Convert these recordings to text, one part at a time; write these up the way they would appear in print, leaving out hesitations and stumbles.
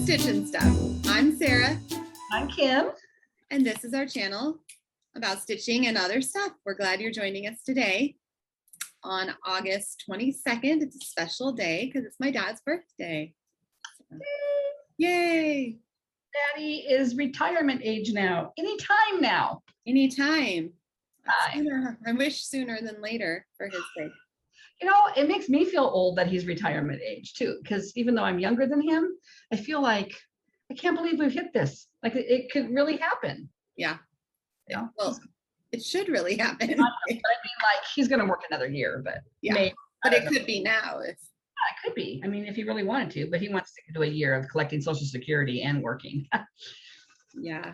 Stitch and Stuff. I'm Sarah. I'm Kim. And this is our channel about stitching and other stuff. We're glad you're joining us today on August 22nd. It's a special day because it's my dad's birthday. Yay! Daddy is retirement age now. Anytime now. Anytime. I wish sooner than later for his sake. You know, it makes me feel old that he's retirement age too, because even though I'm younger than him, I feel like I can't believe we've hit this. Like it could really happen. Yeah. You know? Well, it should really happen. But I mean, like he's going to work another year, but yeah. Maybe, but it could be now. It could be. I mean, if he really wanted to, but he wants to do a year of collecting Social Security and working. Yeah.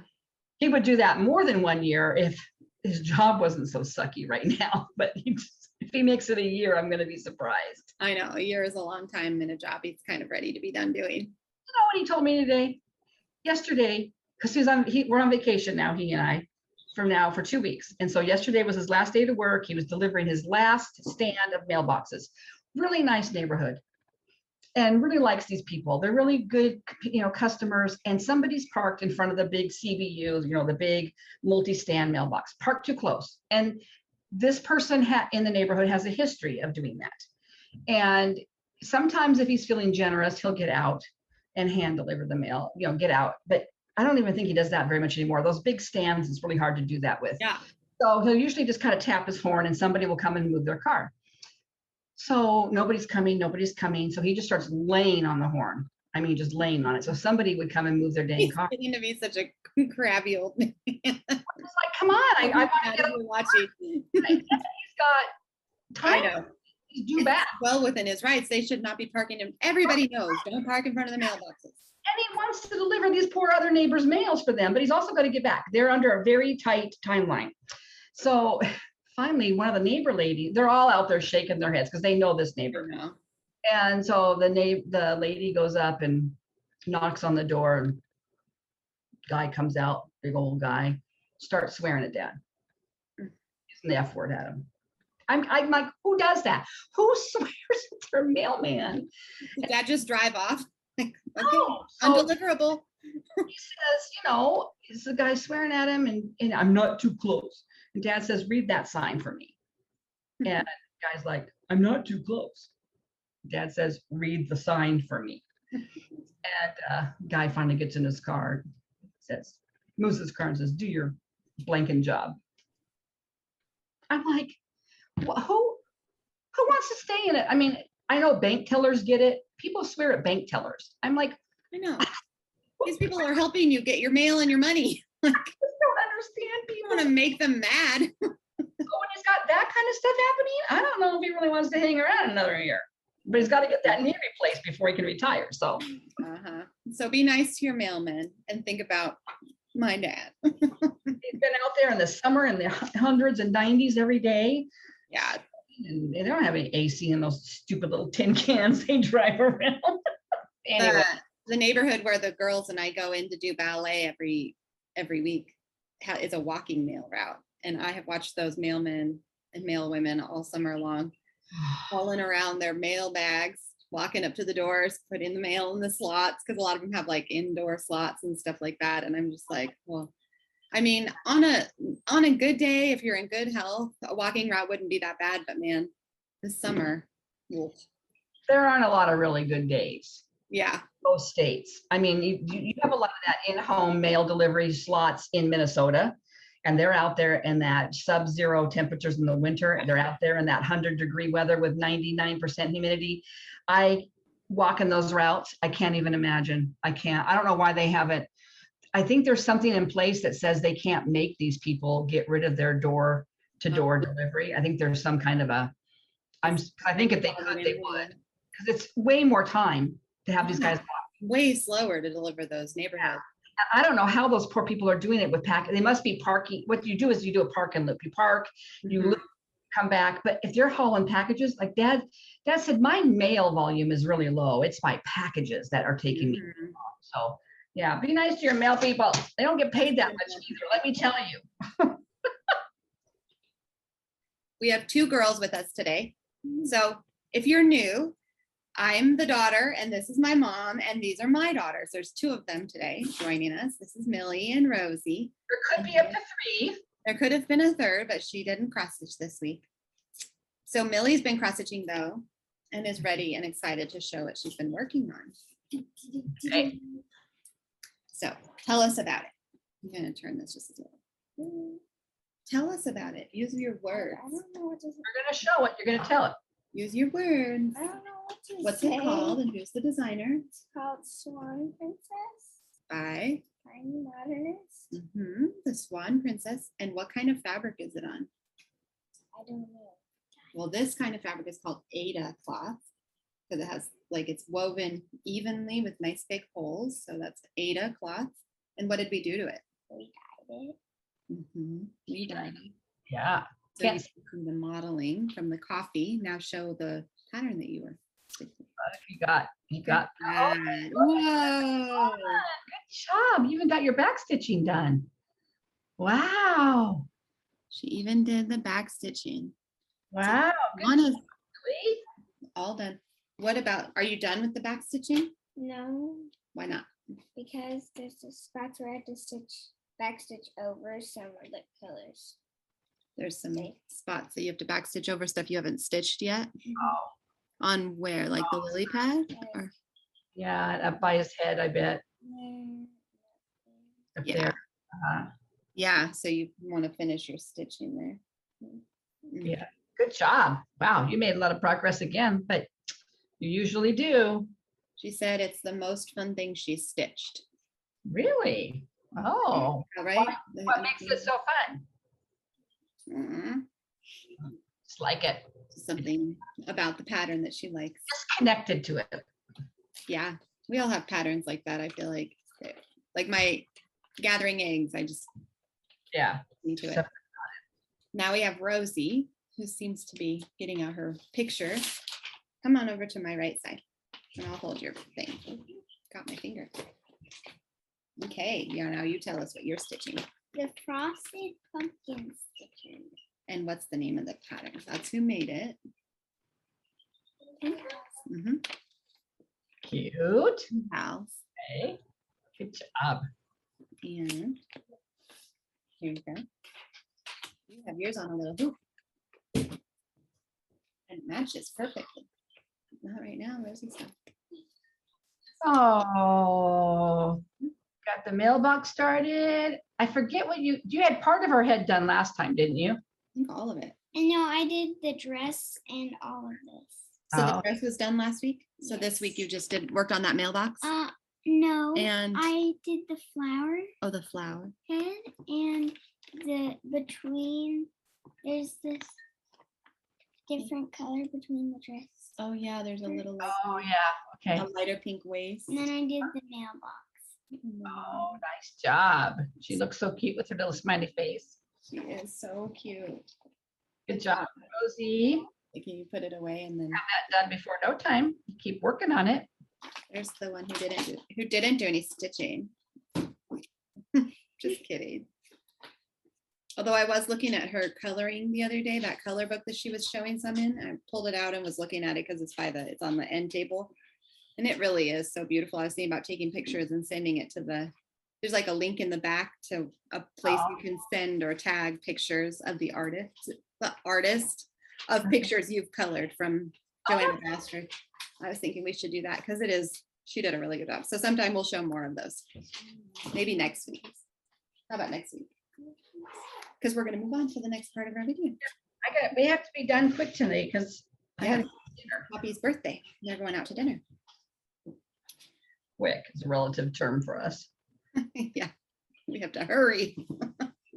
He would do that more than 1 year if his job wasn't so sucky right now, but if he makes it a year, I'm going to be surprised. I know, a year is a long time in a job he's kind of ready to be done doing. You know what he told me yesterday, because we're on vacation now, he and I, for 2 weeks. And so yesterday was his last day to work. He was delivering his last stand of mailboxes. Really nice neighborhood. And really likes these people. They're really good, customers. And somebody's parked in front of the big CBU, the big multi-stand mailbox, parked too close. And this person in the neighborhood has a history of doing that. And sometimes if he's feeling generous, he'll get out and hand deliver the mail, get out. But I don't even think he does that very much anymore. Those big stands, it's really hard to do that with. Yeah. So he'll usually just kind of tap his horn and somebody will come and move their car. So nobody's coming. So he just starts laying on the horn. I mean, just laying on it. So somebody would come and move their dang car. He's getting to be such a crabby old man. I'm just like, come on. I want to get watching. He's got time. I know. He's due back. Well within his rights. They should not be parking him. Everybody knows. Don't park in front of the mailboxes. And he wants to deliver these poor other neighbors' mails for them, but he's also got to get back. They're under a very tight timeline. So finally, one of the neighbor ladies, they're all out there shaking their heads because they know this neighbor. And so the lady goes up and knocks on the door, and guy comes out, big old guy, starts swearing at Dad. Using the F word at him. I'm like, who does that? Who swears at their mailman? Did Dad just drive off? Like, okay, no. Undeliverable. He says, is the guy swearing at him, and I'm not too close. And Dad says, read that sign for me. And the guy's like, I'm not too close. Dad says, read the sign for me. And guy finally gets in his car, moves his car and says, do your blanking job. I'm like, who wants to stay in it? I mean, I know bank tellers get it. People swear at bank tellers. I'm like, I know. These people are helping you get your mail and your money. Like, I just don't understand people. You want to make them mad. So when he's got that kind of stuff happening, I don't know if he really wants to hang around another year. But he's got to get that knee replaced before he can retire. So So be nice to your mailman and think about my dad. He's been out there in the summer in the hundreds and 90s every day. Yeah. And they don't have any AC in those stupid little tin cans they drive around. Anyway. The neighborhood where the girls and I go in to do ballet every week is a walking mail route. And I have watched those mailmen and mailwomen all summer long, hauling around their mail bags, walking up to the doors, putting the mail in the slots, because a lot of them have like indoor slots and stuff like that. And I'm just like, well, I mean, on a good day, if you're in good health, a walking route wouldn't be that bad. But man, this summer, wolf. There aren't a lot of really good days. Yeah. Most states. I mean, you have a lot of that in-home mail delivery slots in Minnesota, and they're out there in that sub-zero temperatures in the winter. They're out there in that 100-degree weather with 99% humidity. I walk in those routes. I can't even imagine. I don't know why they haven't. I think there's something in place that says they can't make these people get rid of their door-to-door delivery. I think there's some kind of I think if they could, they would, because it's way more time to have these guys walk. Way slower to deliver those neighborhoods. I don't know how those poor people are doing it with they must be parking. What you do is you do a park and loop. You park, you loop, come back. But if they're hauling packages, like Dad said, my mail volume is really low. It's my packages that are taking me long. So yeah, be nice to your mail people. They don't get paid that much either, let me tell you. We have two girls with us today. So if you're new, I'm the daughter, and this is my mom, and these are my daughters. There's two of them today joining us. This is Millie and Rosie. There could be up to 3. There could have been a third, but she didn't cross stitch this week. So Millie's been cross stitching though, and is ready and excited to show what she's been working on. Okay. So tell us about it. I'm going to turn this just a little. Tell us about it. Use your words. I don't know what to say. We're going to show it. You're going to tell it. Use your words. I don't know what to What's say. it called and who's the designer? It's called Swan Princess. By Tiny Modernist. the Swan Princess. And what kind of fabric is it on? I don't know. Well, this kind of fabric is called Ada cloth because it has like it's woven evenly with nice big holes. So that's Ada cloth. And what did we do to it? We dyed it. We dyed it. Yeah. So you see from the modeling from the coffee. Now show the pattern that you were stitching. You got. Oh, Whoa! good job. You even got your back stitching done. Wow. She even did the back stitching. Wow. One is Really? all done. What about, are you done with the back stitching? No, Why not? because there's the spots where I have to back stitch over some of the colors. There's some Okay. spots that you have to back stitch over stuff you haven't stitched yet. Oh, On where? Like the lily pad? Or, yeah. Up by his head, I bet. Mm, Up Yeah. there. yeah, so you want to finish your stitching there. Yeah. Good job. Wow. You made a lot of progress again, but you usually do. She said it's the most fun thing she's stitched. Really? Oh, All right. what makes it so fun? Mhm. Just like it. Something about the pattern that she likes. Just connected to it. Yeah, we all have patterns like that. I feel like my gathering eggs, I just Yeah. into it. So- Now we have Rosie, who seems to be getting out her picture. Come on over to my right side and I'll hold your thing. Got my finger. Okay, yeah, now you tell us what you're stitching The frosted pumpkin sticker. and what's the name of the pattern. That's who made it. Mhm. Cute. House. Okay. Good job. And here you go. You have yours on a little hoop. And it matches perfectly. Not right now, Rosie's stuff. Oh, got the mailbox started. I forget what you had part of her head done last time, didn't you? I think all of it. And no, I did the dress and all of this. So the Oh. dress was done last week. So this week you just worked on that mailbox No, and I did the flower oh, the flower. head and the between. There's this different color between the dress. Oh yeah, there's a little like Oh yeah. Okay. a lighter pink waist. And then I did the mailbox. Oh, nice job. She looks so cute with her little smiley face. She is so cute. Good job, Rosie. Can you put it away and then That done before no time. Keep working on it. there's the one who didn't do any stitching. Just kidding. Although I was looking at her coloring the other day, that color book that she was showing some in, I pulled it out and was looking at it because it's on the end table. And it really is so beautiful. I was thinking about taking pictures and sending it to there's like a link in the back to a place you can send or tag pictures of the artist of pictures you've colored from Joanna Bastard. I was thinking we should do that because she did a really good job. So sometime we'll show more of those. Maybe next week. How about next week? Because we're going to move on to the next part of our video. We have to be done quick tonight because I Yeah. had dinner. Poppy's birthday. Never went out to dinner. Quick is a relative term for us. Yeah, we have to hurry.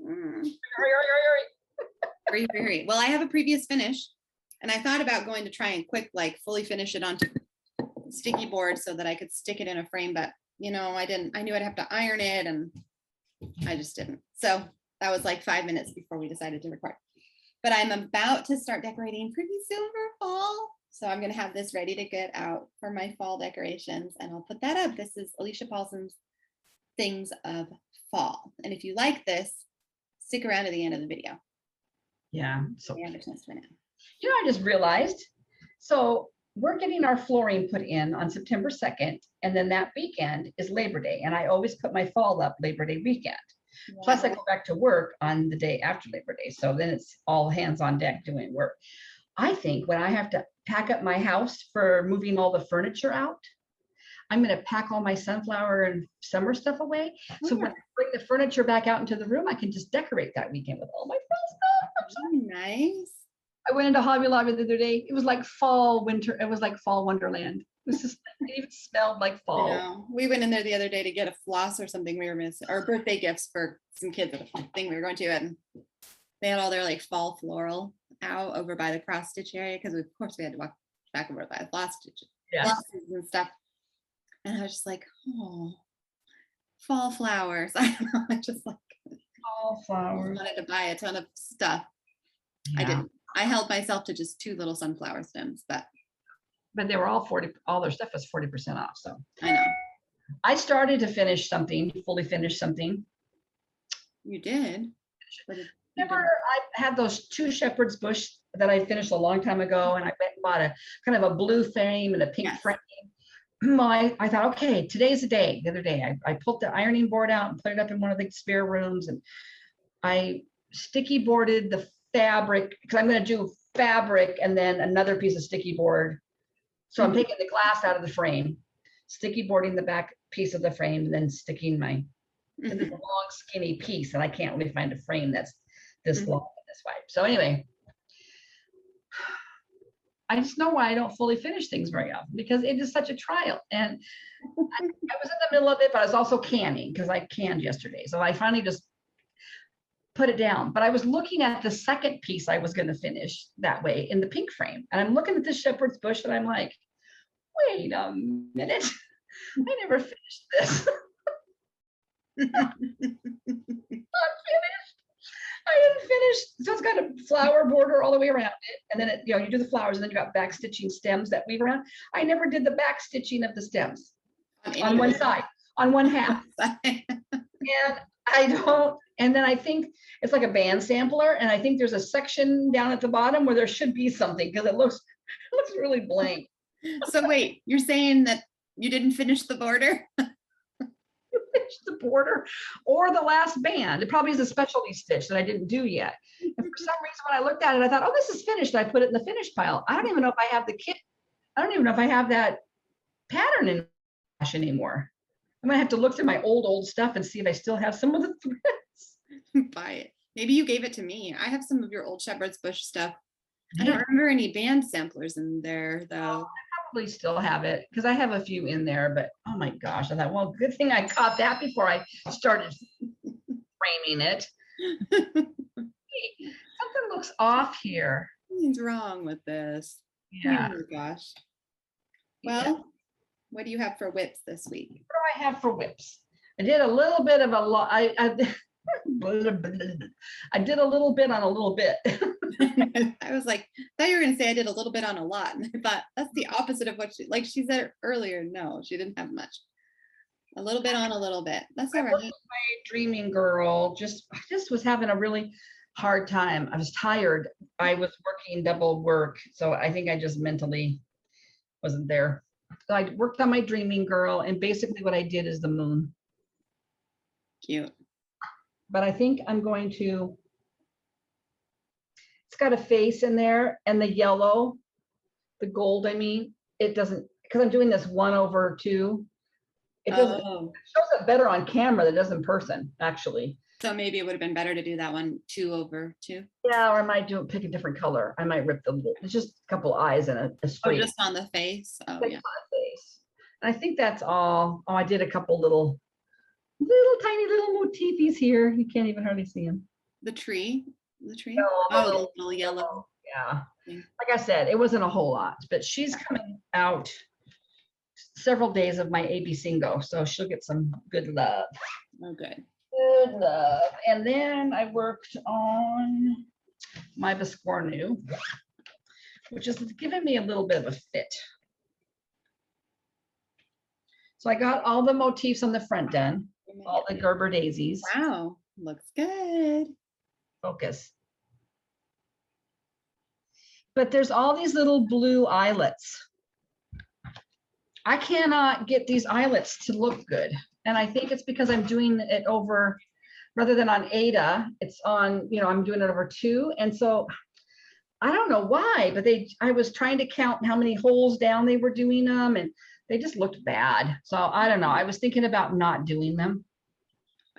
Hurry. Hurry, hurry. Well, I have a previous finish and I thought about going to try and like fully finish it onto sticky board so that I could stick it in a frame, but I knew I'd have to iron it and I just didn't. So that was like 5 minutes before we decided to record. But I'm about to start decorating pretty soon for fall. So I'm going to have this ready to get out for my fall decorations and I'll put that up. This is Alicia Paulson's Things of Fall. And if you like this, stick around to the end of the video. Yeah. So We have a chance to win it. I just realized. So we're getting our flooring put in on September 2nd, and then that weekend is Labor Day, and I always put my fall up Labor Day weekend. Plus, I go back to work on the day after Labor Day, so then it's all hands on deck doing work. I think when I have to pack up my house for moving all the furniture out, I'm going to pack all my sunflower and summer stuff away. So when I bring the furniture back out into the room, I can just decorate that weekend with all my fall stuff. Nice. I went into Hobby Lobby the other day. It was like fall, winter. It was like fall wonderland. It was just, it even smelled like fall. I know. We went in there the other day to get a floss or something we were missing, or birthday gifts for some kids at a thing we were going to, and they had all their like fall floral out over by the cross stitch area, because of course we had to walk back over by the floss stitch flosses and stuff. And I was just like, oh, fall flowers. I don't know. I just like Fall flowers. wanted to buy a ton of stuff. I Yeah. didn't. I held myself to just 2 little sunflower stems, but But they were all 40, all their stuff was 40% off. So I know. I started to finish something, fully finish something. You did. But Remember, I had those 2 shepherd's bush that I finished a long time ago, and I went and bought a kind of a blue frame and a pink Yes. frame. I thought, okay, today's the day. The other day, I pulled the ironing board out and put it up in one of the spare rooms, and I sticky boarded the fabric, because I'm going to do fabric and then another piece of sticky board. So I'm taking the glass out of the frame, sticky boarding the back piece of the frame, and then sticking my and it's a long skinny piece, and I can't really find a frame that's this long and this wide. So anyway, I just know why I don't fully finish things very often, because it is such a trial. And I was in the middle of it, but I was also canning, because I canned yesterday. So I finally just put it down. But I was looking at the second piece I was going to finish that way in the pink frame. And I'm looking at this shepherd's bush, and I'm like, wait a minute. I never finished this. Not finished. I didn't finish. So it's got a flower border all the way around it. And then you do the flowers, and then you got back stitching stems that weave around. I never did the back stitching of the stems on one side, on one half. And I don't, and then I think it's like a band sampler. And I think there's a section down at the bottom where there should be something, because it looks really blank. So wait, you're saying that you didn't finish the border? The border or the last band. It probably is a specialty stitch that I didn't do yet. And for some reason, when I looked at it, I thought, oh, this is finished. I put it in the finished pile. I don't even know if I have the kit. I don't even know if I have that pattern in stash anymore. I'm gonna have to look through my old stuff and see if I still have some of the threads. Buy it. Maybe you gave it to me. I have some of your old shepherd's bush stuff. I don't remember any band samplers in there though. Probably still have it, because I have a few in there, but oh my gosh, I thought, well, good thing I caught that before I started framing it. Something looks off here. What's wrong with this? Yeah. Oh my gosh. Well, what do you have for whips this week? What do I have for whips? I did a little bit of a lot. I did a little bit on a little bit. I was like, I thought you were going to say I did a little bit on a lot. And I thought that's the opposite of what she said earlier. No, she didn't have much. A little bit on a little bit. That's all right. My dreaming girl I just was having a really hard time. I was tired. I was working double work. So I think I just mentally wasn't there. So I worked on my dreaming girl, and basically what I did is the moon. Cute. But I think I'm going to, it's got a face in there, and the yellow, the gold, I mean, it doesn't, because I'm doing this 1/2. It doesn't, it shows up better on camera than it does in person, actually. So maybe it would have been better to do that one 2/2. Yeah, or I might pick a different color. I might rip it's just a couple eyes and a straight. Oh, just on the face. Oh, yeah. Face. And I think that's all. Oh, I did a couple little tiny little motifs here. You can't even hardly see them. The tree. No, Oh, the little yellow. Yeah. thing. Like I said, it wasn't a whole lot, but she's coming out several days of my ABC-ngo, so she'll get some good love. Oh, good. Good love. And then I worked on my Biscornu, which is giving me a little bit of a fit. So I got all the motifs on the front done, all the Gerber daisies. Wow, looks good. Focus. But there's all these little blue eyelets I cannot get these eyelets to look good. And I think it's because I'm doing it over, rather than on Ada, it's on, I'm doing it over 2. And so I don't know why, but I was trying to count how many holes down they were doing them, and they just looked bad. So I don't know. I was thinking about not doing them.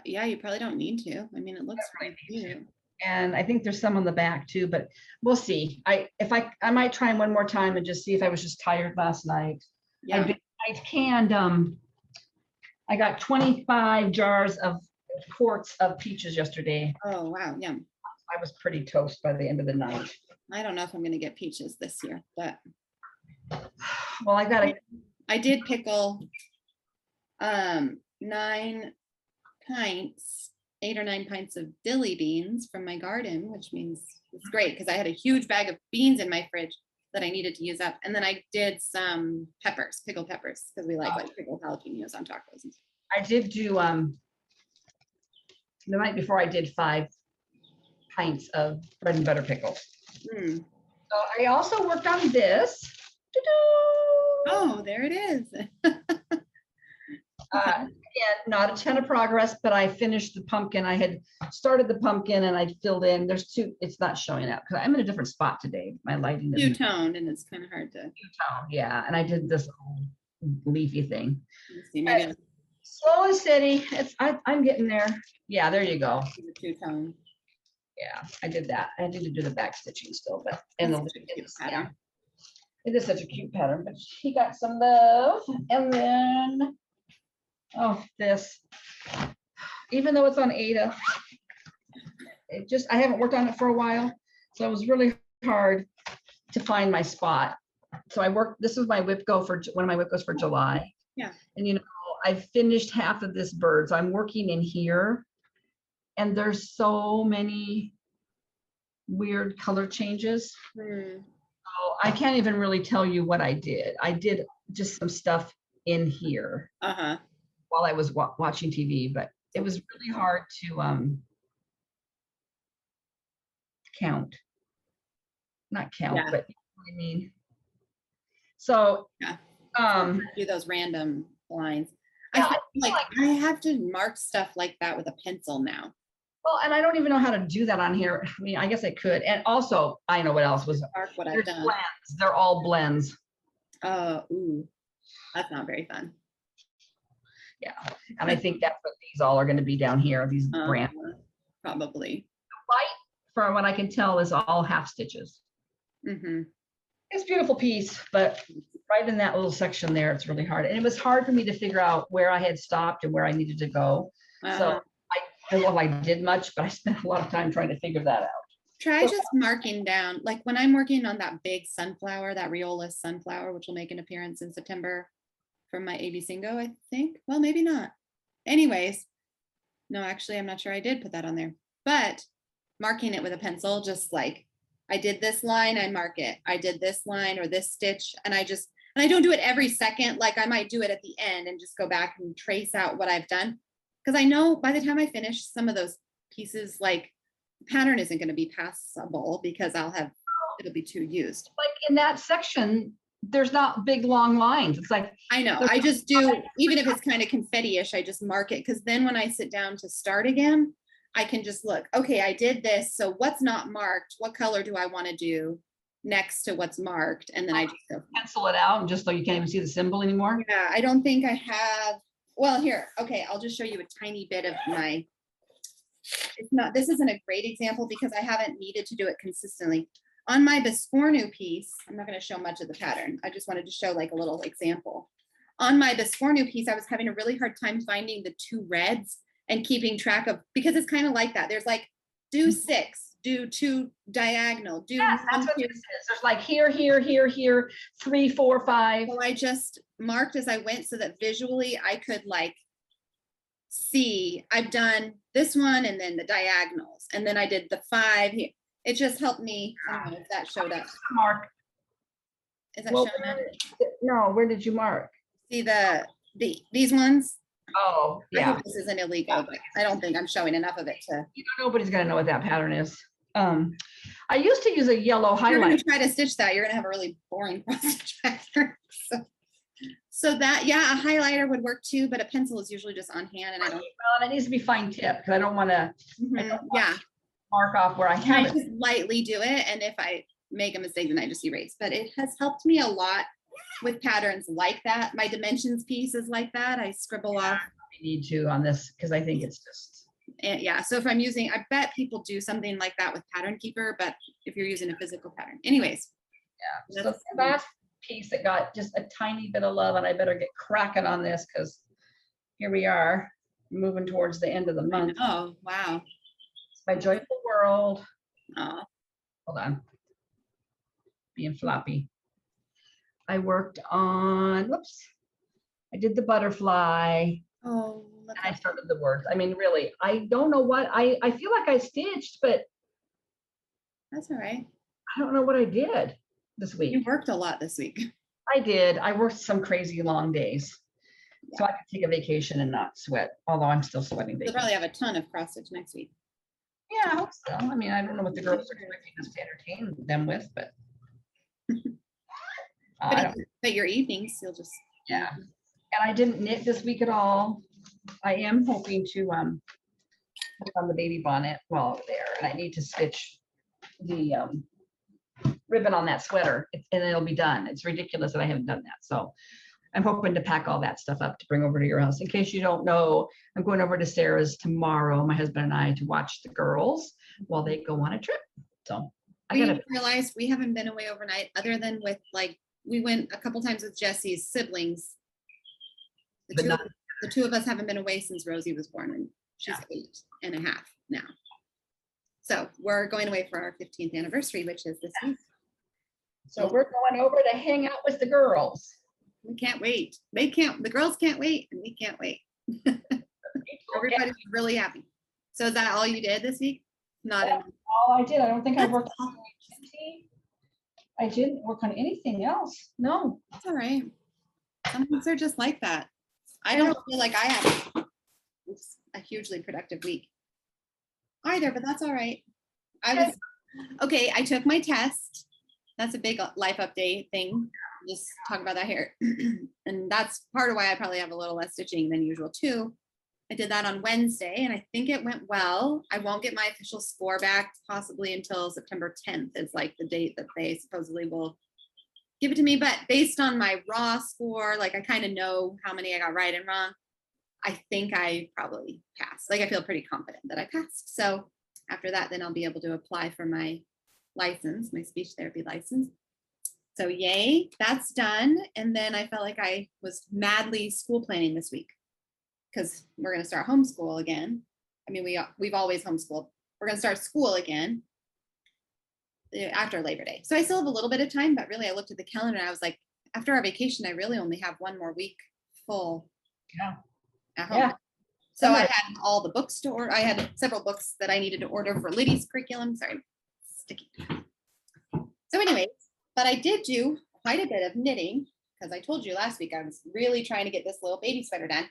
Yeah, you probably don't need to. I mean, it looks great. And I think there's some on the back too, but we'll see. I might try one more time and just see if I was just tired last night. Yeah. I canned, I got 25 jars of quarts of peaches yesterday. Oh, wow. Yeah. I was pretty toast by the end of the night. I don't know if I'm going to get peaches this year, but. Well, I did pickle 9 pints, 8 or 9 pints of dilly beans from my garden, which means it's great because I had a huge bag of beans in my fridge that I needed to use up. And then I did some peppers, pickled peppers, because we like pickled jalapenos on tacos. I did do, the night before I did 5 pints of bread and butter pickles. Mm. So I also worked on this. Oh, there it is. Again, not a ton of progress, but I finished the pumpkin. I had started the pumpkin and I filled in. There's 2, it's not showing up because I'm in a different spot today. My lighting is two-toned and it's kind of hard to. Two-toned, yeah. And I did this leafy thing. See, maybe slow and steady. I'm getting there. Yeah, there you go. Two-tone. Yeah, I did that. I need to do the back stitching still, but and the pattern. It is such a cute pattern, but he got some love. And then, this. Even though it's on Ada, I haven't worked on it for a while, so it was really hard to find my spot. So this is my one of my whip goes for July. Yeah. And I've finished half of this bird, so I'm working in here. And there's so many weird color changes. So I can't even really tell you what I did. I did just some stuff in here while I was watching TV, but it was really hard to count. Not count, but you know what I mean. So do those random lines. Yeah, I have to mark stuff like that with a pencil now. Well, and I don't even know how to do that on here. I mean, I guess I could. And also, I know what else was. Mark what I've done. Blends. They're all blends. Ooh, that's not very fun. Yeah, and I think that's what these all are going to be down here. These brands. Probably. White, from what I can tell, is all half stitches. Mm-hmm. It's a beautiful piece, but right in that little section there, it's really hard. And it was hard for me to figure out where I had stopped and where I needed to go. So I don't know if I did much, but I spent a lot of time trying to figure that out. Try just marking down, like when I'm working on that big sunflower, that Riola sunflower, which will make an appearance in September from my AB Singo, I think. Well, maybe not. Anyways, no, actually, I'm not sure I did put that on there. But marking it with a pencil, just like I did this line, I mark it. I did this line or this stitch, and I don't do it every second. Like I might do it at the end and just go back and trace out what I've done. Because I know by the time I finish some of those pieces, like the pattern isn't going to be passable because it'll be too used. Like in that section, there's not big long lines. It's like, I know, I just do, even if it's kind of confetti-ish, I just mark it. Because then when I sit down to start again, I can just look, okay, I did this. So what's not marked? What color do I want to do next to what's marked? And then I just go pencil it out just so you can't even see the symbol anymore. Yeah, I don't think I have. Well, here, okay, I'll just show you a tiny bit of this isn't a great example because I haven't needed to do it consistently. On my Biscornu piece, I'm not going to show much of the pattern. I just wanted to show like a little example. On my Biscornu piece, I was having a really hard time finding the 2 reds and keeping track of, because it's kind of like that. There's like, do 6, do 2 diagonal, do yes, that's what this is. There's like here, 3, 4, 5. So I just marked as I went so that visually I could like see I've done this one and then the diagonals, and then I did the 5 here. It just helped me. I don't know if that showed up. Mark. Is that showing up? No, where did you mark? See these ones? Oh, I yeah. hope this isn't illegal, but I don't think I'm showing enough of it to. Nobody's gonna know what that pattern is. I used to use a yellow If you're highlight. gonna try to stitch that, you're gonna have a really boring cross stitch pattern. So that, yeah, a highlighter would work too, but a pencil is usually just on hand and I don't. Well, it needs to be fine tip because I don't want to Yeah, mark off where I I have it. just lightly do it. And if I make a mistake, then I just erase. But it has helped me a lot with patterns like that. My dimensions piece is like that. I scribble off. I need to on this because I think it's just. And yeah, so if I'm using, I bet people do something like that with Pattern Keeper, but if you're using a physical pattern. Anyways. Yeah. So the last piece that got just a tiny bit of love, and I better get cracking on this because here we are moving towards the end of the month. Oh, wow. It's my Joyful World. Oh. Hold on. Being floppy. I worked on, whoops. I did the butterfly. Oh, and I started the words. I mean, really, I don't know what, I feel like I stitched, but that's all right. I don't know what I did this week. You worked a lot this week. I did. I worked some crazy long days. Yeah. So I could take a vacation and not sweat, although I'm still sweating. You'll probably have a ton of cross stitch next week. Yeah, I hope so. I mean, I don't know what the girls are expecting us to entertain them with, but but your evenings, you'll just. Yeah. And I didn't knit this week at all. I am hoping to put on the baby bonnet while over there, and I need to stitch the ribbon on that sweater, and it'll be done. It's ridiculous that I haven't done that. So I'm hoping to pack all that stuff up to bring over to your house. In case you don't know, I'm going over to Sarah's tomorrow, my husband and I, to watch the girls while they go on a trip. So I gotta realize we haven't been away overnight other than with like, we went a couple times with Jesse's siblings. The two of us haven't been away since Rosie was born, and she's 8.5 now. So we're going away for our 15th anniversary, which is this week. So we're going over to hang out with the girls. We can't wait. The girls can't wait, and we can't wait. Everybody's really happy. So is that all you did this week? Not all I did. I don't think I worked on I didn't work on anything else. No. That's all right. Some things are just like that. I don't feel like I have a hugely productive week either, but that's all right. Okay. I took my test. That's a big life update thing. Just talk about that here. And that's part of why I probably have a little less stitching than usual too. I did that on Wednesday and I think it went well. I won't get my official score back possibly until September 10th is like the date that they supposedly will give it to me. But based on my raw score, like I kind of know how many I got right and wrong. I think I probably passed. Like I feel pretty confident that I passed. So after that, then I'll be able to apply for my license, my speech therapy license. So yay, that's done. And then I felt like I was madly school planning this week because we're going to start homeschool again. I mean, we've always homeschooled. We're going to start school again after Labor Day. So I still have a little bit of time, but really I looked at the calendar and I was like, after our vacation, I really only have one more week full at home. Yeah. So I had all the books to order. I had several books that I needed to order for Liddy's curriculum. Sorry, sticky. So anyways, but I did do quite a bit of knitting because I told you last week I was really trying to get this little baby sweater done.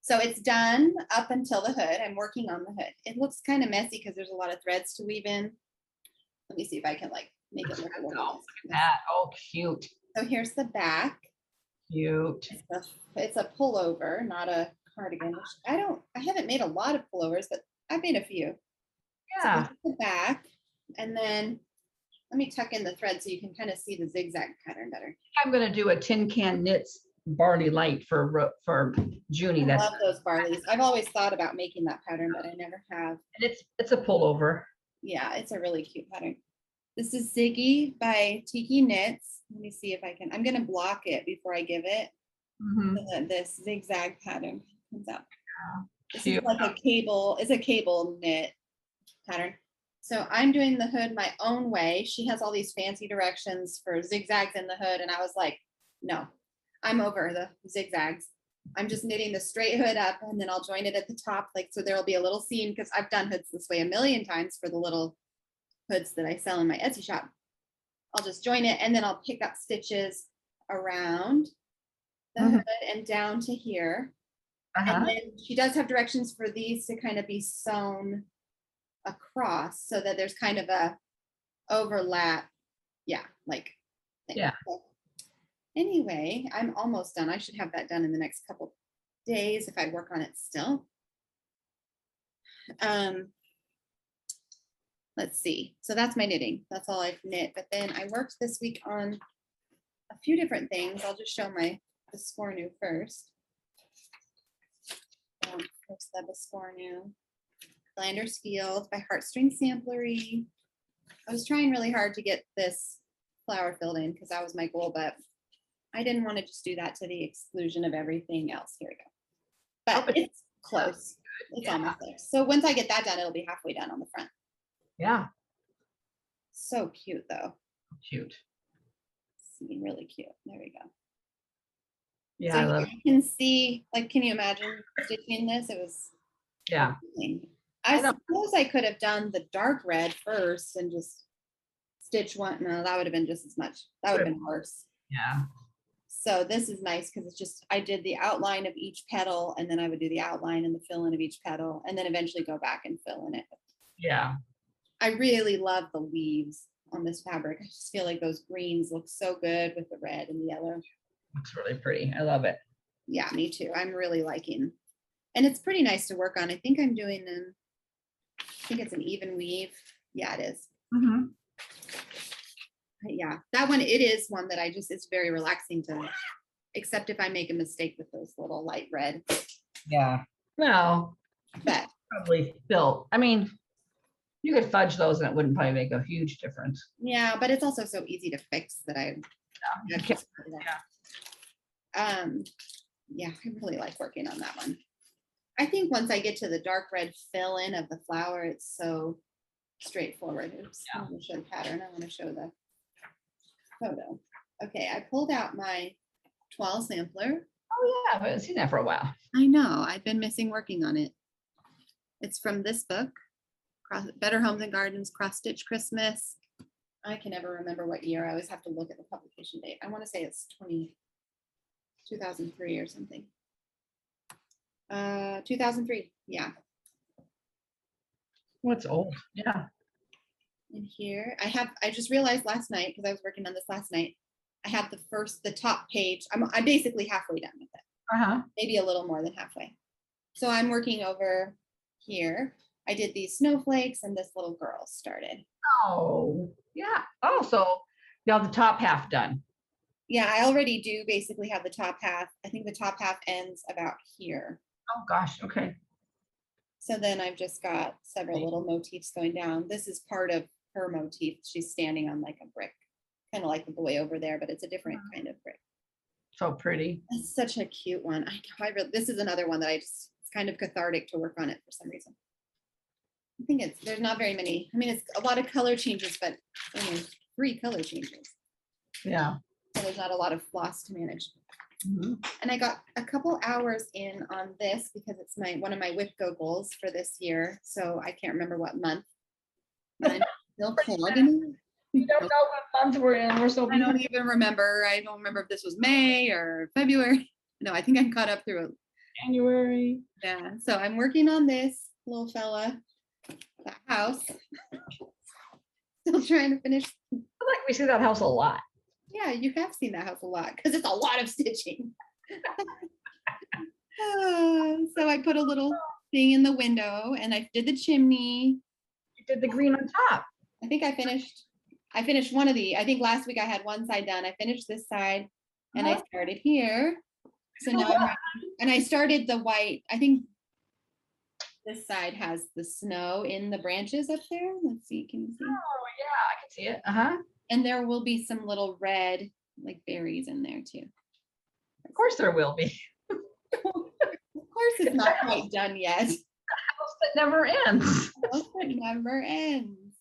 So it's done up until the hood. I'm working on the hood. It looks kind of messy because there's a lot of threads to weave in. Let me see if I can like make it look a little look at that. Oh, cute. So here's the back. Cute. It's a pullover, not a cardigan. I haven't made a lot of pullovers, but I've made a few. Yeah. So the back, and then let me tuck in the thread so you can kind of see the zigzag pattern better. I'm going to do a tin can knits barley light for Junie. I love those barleys. I've always thought about making that pattern, but I never have. And it's a pullover. Yeah, it's a really cute pattern. This is Ziggy by Tiki Knits. Let me see if I can. I'm going to block it before I give it. So that this zigzag pattern comes out. This is like a cable. It's a cable knit pattern. So I'm doing the hood my own way. She has all these fancy directions for zigzags in the hood, and I was like, no, I'm over the zigzags. I'm just knitting the straight hood up, and then I'll join it at the top, like so there will be a little seam because I've done hoods this way a million times for the little hoods that I sell in my Etsy shop. I'll just join it, and then I'll pick up stitches around the hood and down to here. And then she does have directions for these to kind of be sewn across so that there's kind of a overlap. Yeah, like. Yeah. Anyway, I'm almost done. I should have that done in the next couple days if I work on it still. Let's see. So that's my knitting. That's all I've knit. But then I worked this week on a few different things. I'll just show my Biscornu first. First the Biscornu. Blinder's Field by Heartstring Samplery. I was trying really hard to get this flower filled in because that was my goal, but I didn't want to just do that to the exclusion of everything else. Here we go. But it's close. It's almost there. So once I get that done, it'll be halfway done on the front. Yeah. So cute though. Cute. See, really cute. There we go. Yeah, So I love it. you can see, like, can you imagine stitching this? It was Yeah. amazing. I I know. suppose I could have done the dark red first and just stitch one. No, that would have been just as much. That would have been worse. Yeah. So this is nice because it's just, I did the outline of each petal and then I would do the outline and the fill in of each petal and then eventually go back and fill in it. Yeah. I really love the leaves on this fabric. I just feel like those greens look so good with the red and the yellow. Looks really pretty. I love it. Yeah, me too. I'm really liking. And it's pretty nice to work on. I think I'm doing I think it's an even weave. Yeah, it is. Mm-hmm. Yeah, that one, it is one that it's very relaxing to, except if I make a mistake with those little light red. Yeah. Well, But probably still. I mean, you could fudge those and it wouldn't probably make a huge difference. yeah, but it's also so easy to fix that I've just put it out. Yeah, I really like working on that one. I think once I get to the dark red fill in of the flower, it's so straightforward. Oops, I want to show the pattern. I want to show the photo. Okay, I pulled out my toile sampler. Oh yeah, I haven't seen that for a while. I know, I've been missing working on it. It's from this book, Better Homes and Gardens, Cross Stitch Christmas. I can never remember what year. I always have to look at the publication date. I want to say it's 2003 or something. 2003, yeah. What's old? Yeah. In here, I just realized last night, because I was working on this last night, I have the top page. I'm basically halfway done with it. Uh-huh. Maybe a little more than halfway. So I'm working over here. I did these snowflakes and this little girl started. Oh, yeah. Oh, so you have the top half done. Yeah, I already do basically have the top half. I think the top half ends about here. Oh gosh, okay. So then I've just got several little motifs going down. This is part of her motif. She's standing on like a brick, kind of like the boy over there, but it's a different kind of brick. So pretty. It's such a cute one. I know. This is another one that it's kind of cathartic to work on it for some reason. I think there's not very many. I mean, it's a lot of color changes, but only 3 color changes. Yeah. So there's not a lot of floss to manage. Mm-hmm. And I got a couple hours in on this because it's one of my WIP Go goals for this year. So I can't remember what month. I'm still plugging. You don't know what month we're in. We're so I don't even remember. I don't remember if this was May or February. No, I think I'm caught up through it. January. Yeah. So I'm working on this little fella, the house. Still trying to finish. I feel like we see that house a lot. Yeah, you have seen that house a lot because it's a lot of stitching. So I put a little thing in the window and I did the chimney. You did the green on top. I think I finished one of the, I think last week I had one side done. I finished this side and I started here. So now and I started the white. I think this side has the snow in the branches up there. Let's see, can you see? Oh yeah, I can see it. Uh-huh. And there will be some little red like berries in there too. Of course there will be. Of course it's not quite done yet. House that never ends. It never ends.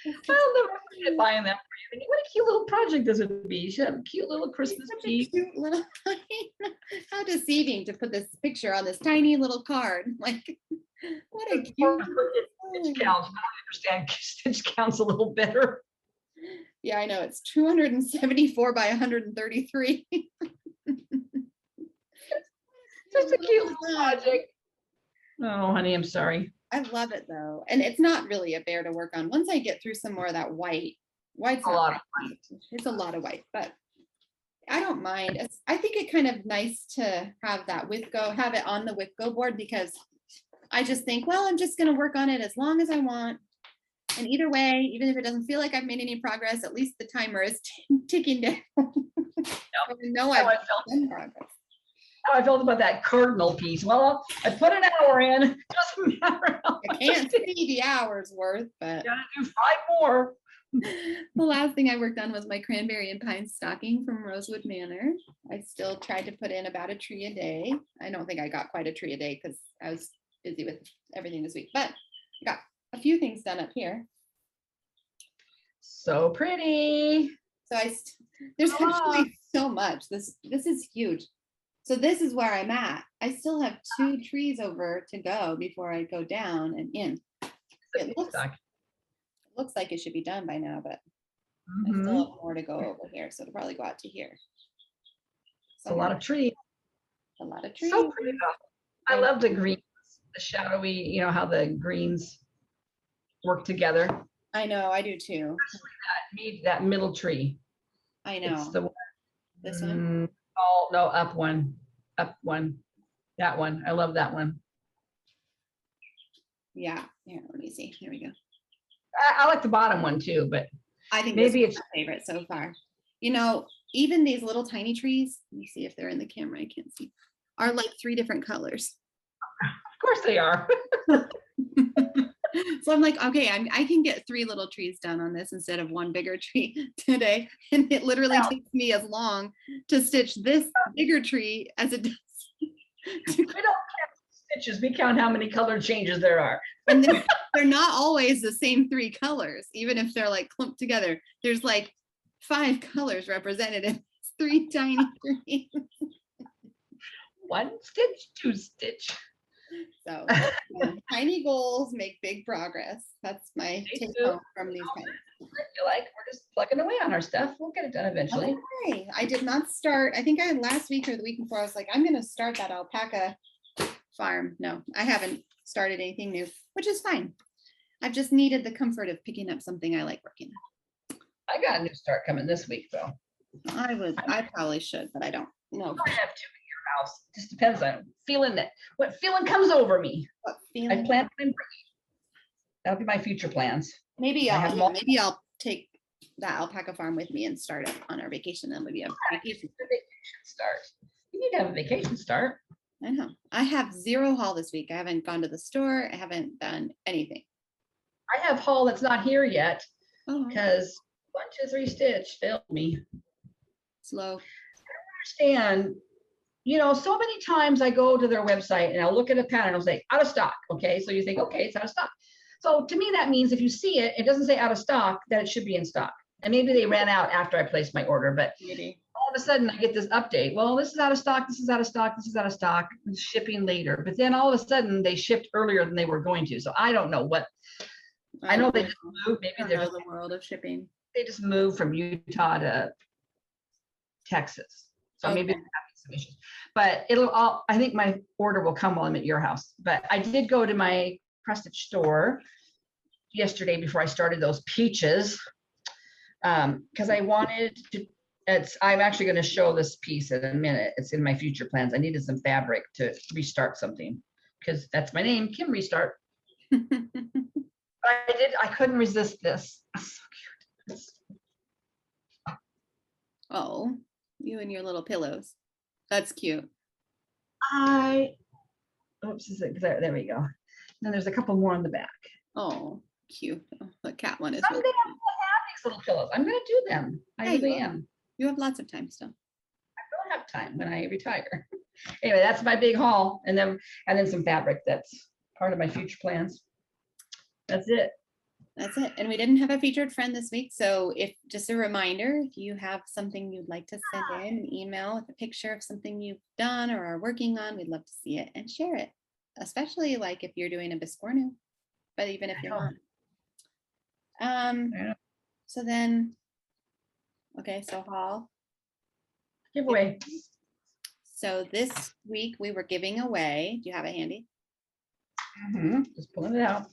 I'll never forget buying that for you. What a cute little project this would be. You should have a cute little Christmas tree. Cute little, how deceiving to put this picture on this tiny little card. Like, what a cute Stitch counts. I understand stitch counts a little better. Yeah, I know. It's 274 by 133. Just a cute little project. Oh, honey, I'm sorry. I love it though. And it's not really a bear to work on. Once I get through some more of that white's A lot of white. It's a lot of white, but I don't mind. I think it kind of nice to have that have it on the with go board, because I just think, well, I'm just going to work on it as long as I want. And either way, even if it doesn't feel like I've made any progress, at least the timer is ticking down. I know I've done progress. How I felt about that cardinal piece. Well, I put an hour in. Doesn't matter. I can't see the hours worth, but gotta do 5 more. the last thing I worked on was my cranberry and pine stocking from Rosewood Manor. I still tried to put in about a tree a day. I don't think I got quite a tree a day because I was busy with everything this week, but I got a few things done up here. So pretty. So there's actually so much. This is huge. So this is where I'm at. I still have 2 trees over to go before I go down and in. It looks like it should be done by now, but I still have more to go over here. So it'll probably go out to here. It's a lot of trees. A lot of trees. So pretty. I love the greens, the shadowy, you know, how the greens work together. I know, I do too. That middle tree. I know. It's the one. This one? Oh, no, up one. That one. I love that one. Yeah. Here, let me see. Here we go. I like the bottom one too, but I think maybe it's my favorite so far. You know, even these little tiny trees, let me see if they're in the camera. I can't see. Are like 3 different colors. Of course they are. So I'm like, okay, I can get 3 little trees done on this instead of 1 bigger tree today. And it literally takes me as long to stitch this bigger tree as it does. We don't count stitches. We count how many color changes there are. And they're not always the same 3 colors, even if they're like clumped together. There's like 5 colors represented in 3 tiny trees. 1 stitch, 2 stitch. So tiny goals make big progress. That's my take home from these kind. I feel like we're just plugging away on our stuff. We'll get it done eventually. Okay. I did not start. I think last week or the week before, I was like, I'm going to start that alpaca farm. No, I haven't started anything new, which is fine. I've just needed the comfort of picking up something I like working on. I got a new start coming this week though. I probably should, but I don't know. I have 2 in your house. It just depends on what feeling comes over me. What feeling? I plan on that'll be my future plans. Maybe I'll take that alpaca farm with me and start it on our vacation. Then maybe a vacation start. You need to have a vacation start. I know. I have 0 haul this week. I haven't gone to the store. I haven't done anything. I have haul that's not here yet because Oh, 1, 2, 3 stitch failed me. slow. I understand. You know, so many times I go to their website and I'll look at a pattern, I'll say out of stock. Okay, so you think, okay, it's out of stock. So to me, that means if you see it, it doesn't say out of stock, that it should be in stock. And maybe they ran out after I placed my order, but Maybe. all of a sudden I get this update. Well, this is out of stock, this is out of stock, this is out of stock, it's shipping later. But then all of a sudden they shipped earlier than they were going to. So I don't know what, I know they just moved, maybe they're the world of shipping. they just moved from Utah to Texas. So maybe they're having some issues. But I think my order will come while I'm at your house. But I did go to my cross stitch store yesterday before I started those peaches. Because I wanted to, I'm actually going to show this piece in a minute. It's in my future plans. I needed some fabric to restart something because that's my name, Kim Restart. I couldn't resist this. It's so cute. Oh, you and your little pillows. That's cute. Oops, there we go. Then there's a couple more on the back. Oh, cute. Oh, the cat one is Someday really I'm gonna have these little pillows. I'm gonna do them. I really am. You have lots of time still. I don't have time when I retire. Anyway, that's my big haul, and then some fabric that's part of my future plans. That's it. That's it. And we didn't have a featured friend this week. So just a reminder, if you have something you'd like to send in an email with a picture of something you've done or are working on, we'd love to see it and share it. Especially like if you're doing a Biscornu, but even if you're not. So then, okay, so haul. Giveaway. So this week we were giving away, do you have it handy? Just pulling it out.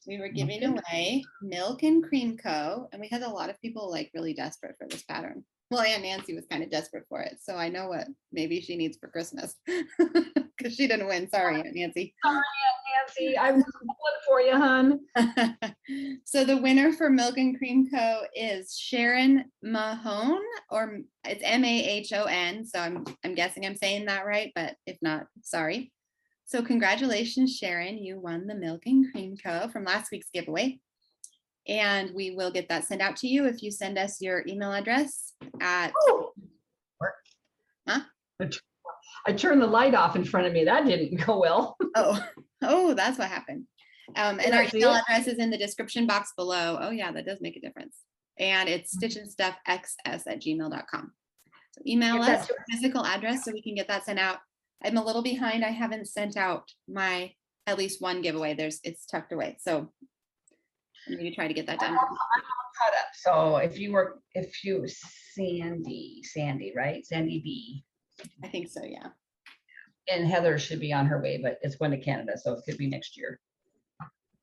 We were giving away Milk and Cream Co. And we had a lot of people like really desperate for this pattern. Well, Aunt Nancy was kind of desperate for it, so I know what maybe she needs for Christmas because she didn't win. Sorry, Aunt Nancy. Nancy, I was pulling for you, hon. So the winner for Milk and Cream Co. is Sharon Mahone, or it's Mahon. So I'm guessing I'm saying that right, but if not, sorry. So congratulations, Sharon. You won the Milk and Cream Co. from last week's giveaway. And we will get that sent out to you if you send us your email address at. Oh. Huh? I turned the light off in front of me. That didn't go well. Oh, that's what happened. And our email address is in the description box below. Oh yeah, that does make a difference. And it's stitchandstuffxs@gmail.com. So email us your physical address so we can get that sent out. I'm a little behind. I haven't sent out my at least one giveaway. It's tucked away. So maybe try to get that done. I'm all caught up. So Sandy, right? Sandy B. I think so, yeah. And Heather should be on her way, but it's going to Canada, so it could be next year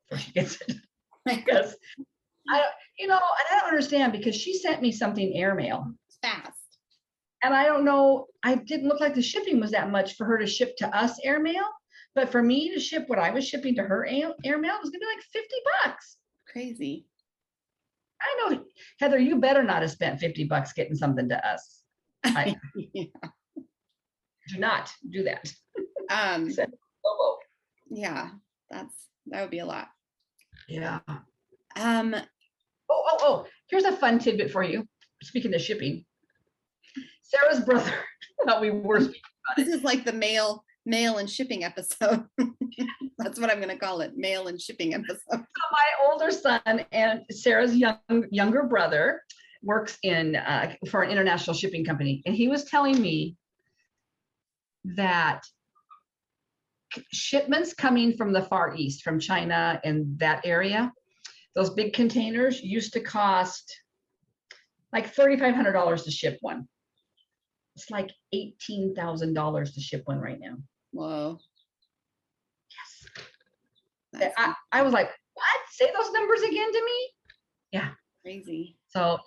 before she gets it. Because I don't understand, because she sent me something airmail. It's fast. And I don't know, I didn't look like the shipping was that much for her to ship to us airmail, but for me to ship what I was shipping to her airmail was gonna be like $50. Crazy. I know, Heather, you better not have spent $50 getting something to us. Yeah. Do not do that. Yeah, that would be a lot. Yeah. Oh, Here's a fun tidbit for you. Speaking of shipping, Sarah's brother, thought we were speaking about it. This is like the mail and shipping episode. That's what I'm going to call it, mail and shipping episode. So my older son and Sarah's younger brother works for an international shipping company, and he was telling me that shipments coming from the Far East, from China and that area, those big containers used to cost like $3,500 to ship one. It's like $18,000 to ship one right now. Whoa. Yes. I was like, what? Say those numbers again to me? Yeah. Crazy. So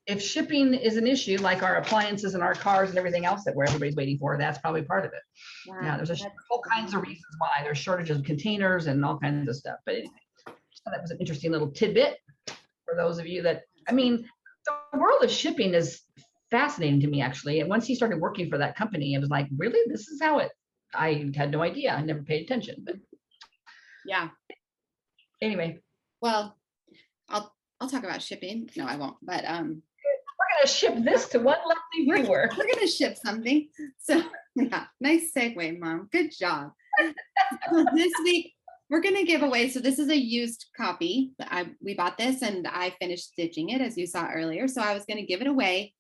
if shipping is an issue, like our appliances and our cars and everything else that everybody's waiting for, that's probably part of it. Wow. Yeah, there's all kinds of reasons why. There's shortages of containers and all kinds of stuff. But anyway, so that was an interesting little tidbit for those of you that, I mean, the world of shipping is fascinating to me, actually. And once he started working for that company, it was like, really? This is how I had no idea. I never paid attention. But yeah. Anyway. Well, I'll talk about shipping. No, I won't. But we're gonna ship this to one lovely viewer. We're gonna ship something. So yeah, nice segue, Mom. Good job. This week we're gonna give away. So this is a used copy. We bought this and I finished stitching it, as you saw earlier. So I was gonna give it away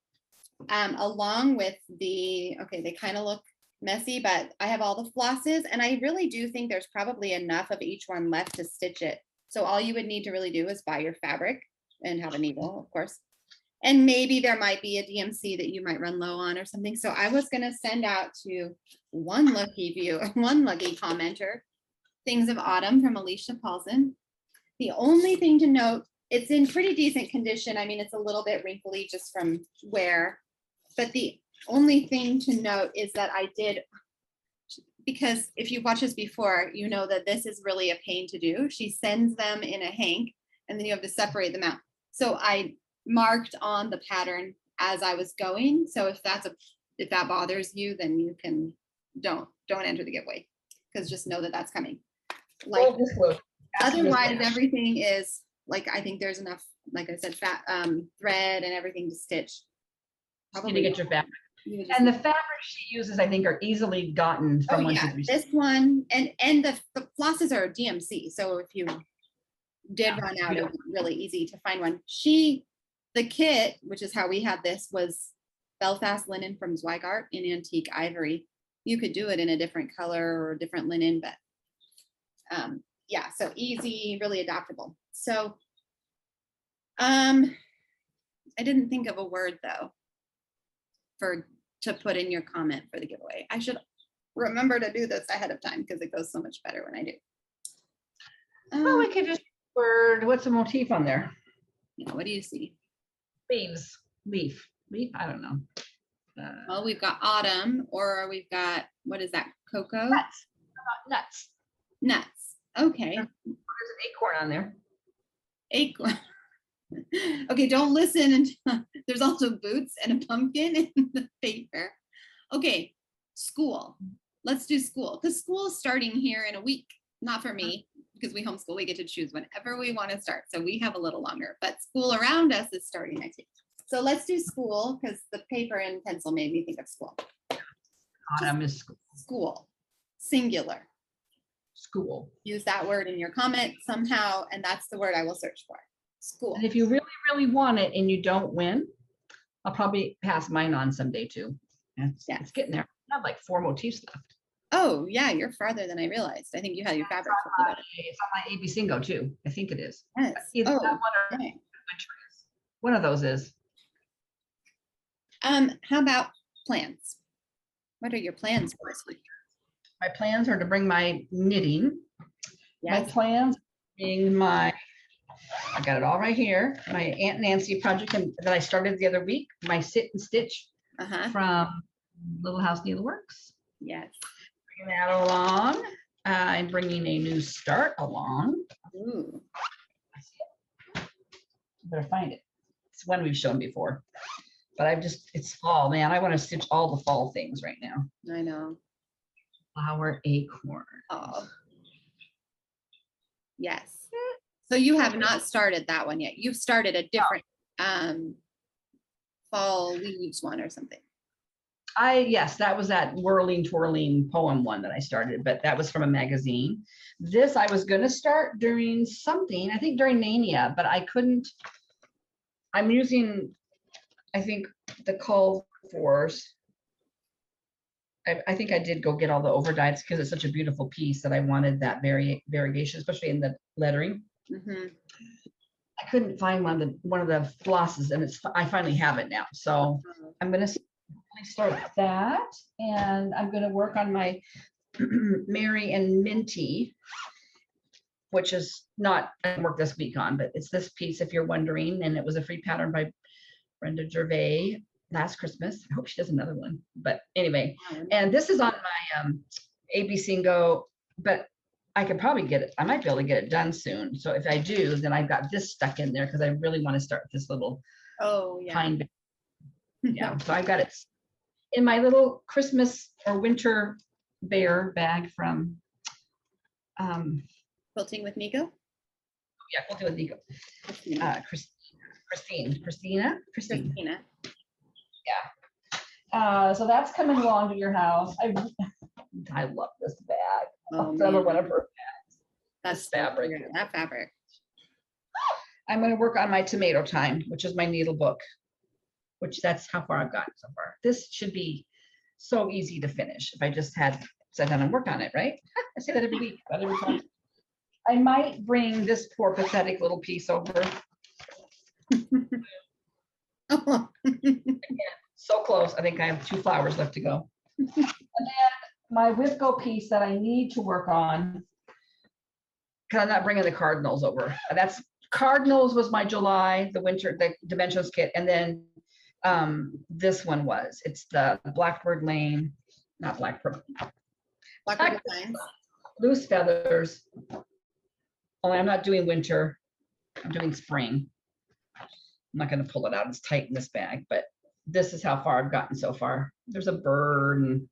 along with they kind of look messy, but I have all the flosses, and I really do think there's probably enough of each one left to stitch it. So all you would need to really do is buy your fabric and have a needle, of course. And maybe there might be a DMC that you might run low on or something. So I was going to send out to one lucky commenter, Things of Autumn from Alicia Paulson. The only thing to note, it's in pretty decent condition. I mean, it's a little bit wrinkly just from wear, but the only thing to note is that I did, because if you've watched this before, you know that this is really a pain to do. She sends them in a hank and then you have to separate them out. So I marked on the pattern as I was going. So if that bothers you, then you can don't enter the giveaway, because just know that that's coming. Like otherwise everything is like, I think there's enough, like I said, thread and everything to stitch. Probably to get your fabric. And the fabric she uses, I think, are easily gotten from one to this one, and the flosses are DMC. So if you did run out, it was really easy to find one. The kit, which is how we had this, was Belfast linen from Zweigart in antique ivory. You could do it in a different color or different linen, but yeah, so easy, really adaptable. So I didn't think of a word though to put in your comment for the giveaway. I should remember to do this ahead of time because it goes so much better when I do. Well, we could just word, what's the motif on there? Yeah, what do you see? Leaf. Leaf? I don't know. Well, we've got autumn, or we've got, what is that? Cocoa? Nuts. Nuts. Nuts. Okay. There's an acorn on there. Acorn. Okay, don't listen. And there's also boots and a pumpkin in the paper. Okay, school. Let's do school, because school is starting here in a week. Not for me, because we homeschool. We get to choose whenever we want to start. So we have a little longer, but school around us is starting next week. So let's do school, because the paper and pencil made me think of school. Autumn is school. School, singular. School. Use that word in your comment somehow, and that's the word I will search for. School. And if you really, really want it and you don't win, I'll probably pass mine on someday too. It's getting there. I have like 4 motifs left. Oh yeah, you're farther than I realized. I think you had your fabric. It's on my AB Singo too. I think it is. Yes. Either Oh, that one or okay. one of those is. How about plans? What are your plans for this week? My plans are to bring my knitting. My Yes. plans being I got it all right here. My Aunt Nancy project that I started the other week. My sit and stitch Uh-huh. from Little House Needleworks. Yes. Bringing that along. I'm bringing a new start along. Ooh. Better find it. It's one we've shown before. But it's fall, man. I want to stitch all the fall things right now. I know. Flower acorn. Oh. Yes. So you have not started that one yet. You've started a different fall leaves one or something. Yes, that was that whirling, twirling poem one that I started, but that was from a magazine. This I was going to start during something, I think during Mania, but I couldn't. I'm using, I think, the call force. I think I did go get all the overdyes because it's such a beautiful piece that I wanted that variegation, especially in the lettering. Mm-hmm. I couldn't find one of the flosses, and I finally have it now. So I'm going to start that, and I'm going to work on my Mary and Minty, which is not I work this week on, but it's this piece, if you're wondering, and it was a free pattern by Brenda Gervais last Christmas. I hope she does another one, but anyway, and this is on my AB Singo, but I could probably get it. I might be able to get it done soon. So if I do, then I've got this stuck in there because I really want to start this little pine. Yeah, so I've got it in my little Christmas or winter bear bag from Quilting with Nico? yeah, we'll do it, Nico. Christina. Yeah. So that's coming along to your house. I love this bag. Oh, Another one of her bags. That's fabric. That fabric. I'm going to work on my tomato time, which is my needle book, which that's how far I've gotten so far. This should be so easy to finish if I just had sat down and worked on it, right? I say that every week, but every time. I might bring this poor pathetic little piece over. Again, so close. I think I have 2 flowers left to go. And then my Whipco piece that I need to work on, because I'm not bringing the cardinals over. That's cardinals was my July, the winter, the dimensions kit, and then this one was. It's the Blackbird Lane, not Blackbird. Blackbird Designs. Loose feathers. Only I'm not doing winter. I'm doing spring. I'm not going to pull it out. It's tight in this bag, but this is how far I've gotten so far. There's a bird, and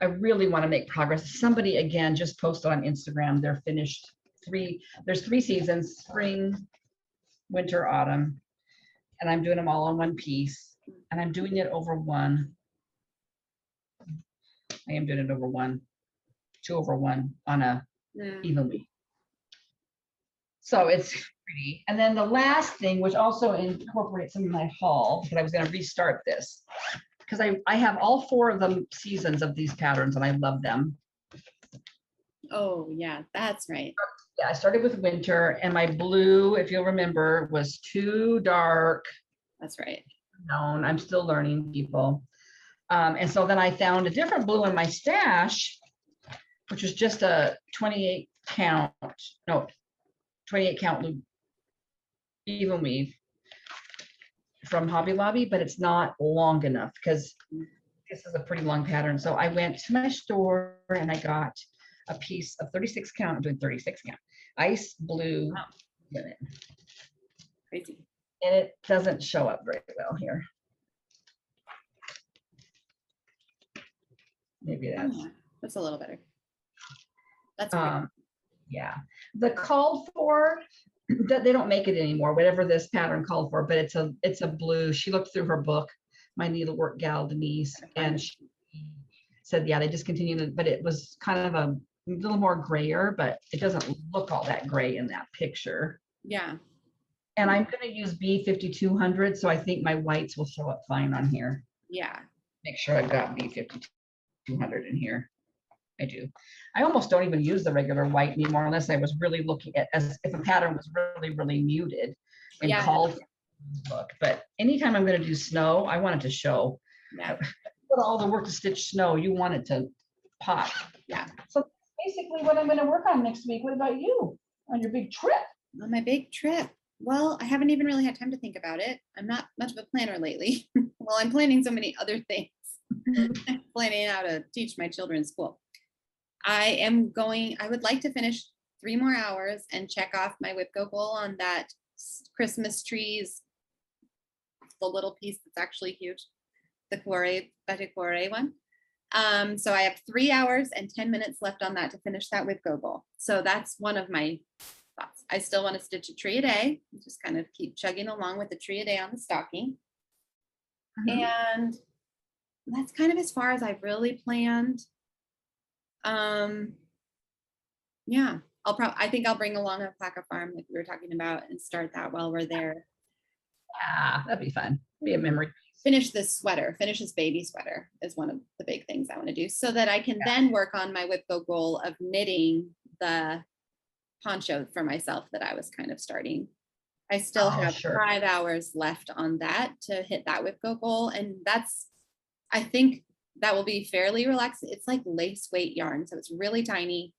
I really want to make progress. Somebody again just posted on Instagram. They're finished there's 3 seasons: spring, winter, autumn, and I'm doing them all on one piece, and I'm doing it over one. I am doing it over one, 2 over 1 on a even week. So it's pretty. And then the last thing, which also incorporates some of my haul, because I was going to restart this, because I have all 4 of the seasons of these patterns, and I love them. Oh yeah, that's right. Yeah, I started with winter, and my blue, if you'll remember, was too dark. That's right. Known. I'm still learning, people. And so then I found a different blue in my stash, which was just a 28 count loop, even weave. from Hobby Lobby, but it's not long enough because this is a pretty long pattern. So I went to my store and I got a piece of 36 count. I'm doing 36 count ice blue linen. Crazy. And it doesn't show up very well here. Maybe That's a little better. That's great. Yeah. The called for, they don't make it anymore, whatever this pattern called for, but it's a blue. She looked through her book, my needlework gal Denise, and she said, yeah, they discontinued it, but it was kind of a little more grayer, but it doesn't look all that gray in that picture. Yeah. And I'm going to use B5200, so I think my whites will show up fine on here. Yeah. Make sure I've got B5200 in here. I do. I almost don't even use the regular white anymore unless I was really looking at as if a pattern was really, really muted and called for the book. But anytime I'm going to do snow, I want it to show. Yeah. Put all the work to stitch snow, you want it to pop. Yeah. So basically what I'm going to work on next week. What about you on your big trip? On my big trip. Well, I haven't even really had time to think about it. I'm not much of a planner lately. Well, I'm planning so many other things. I'm planning how to teach my children school. I would like to finish 3 more hours and check off my whip go goal on that Christmas trees, the little piece that's actually huge, the Batikore one. So I have 3 hours and 10 minutes left on that to finish that whip go goal. So that's one of my thoughts. I still want to stitch a tree a day, just kind of keep chugging along with the tree a day on the stocking. And that's kind of as far as I've really planned. Yeah, I think I'll bring along a Paca farm like we were talking about and start that while we're there. Yeah, that'd be fun. Be a memory. Finish this baby sweater is one of the big things I want to do so that I can then work on my whip go goal of knitting the poncho for myself that I was kind of starting. I still have 5 hours left on that to hit that whip go goal. And I think that will be fairly relaxed. It's like lace weight yarn. So it's really tiny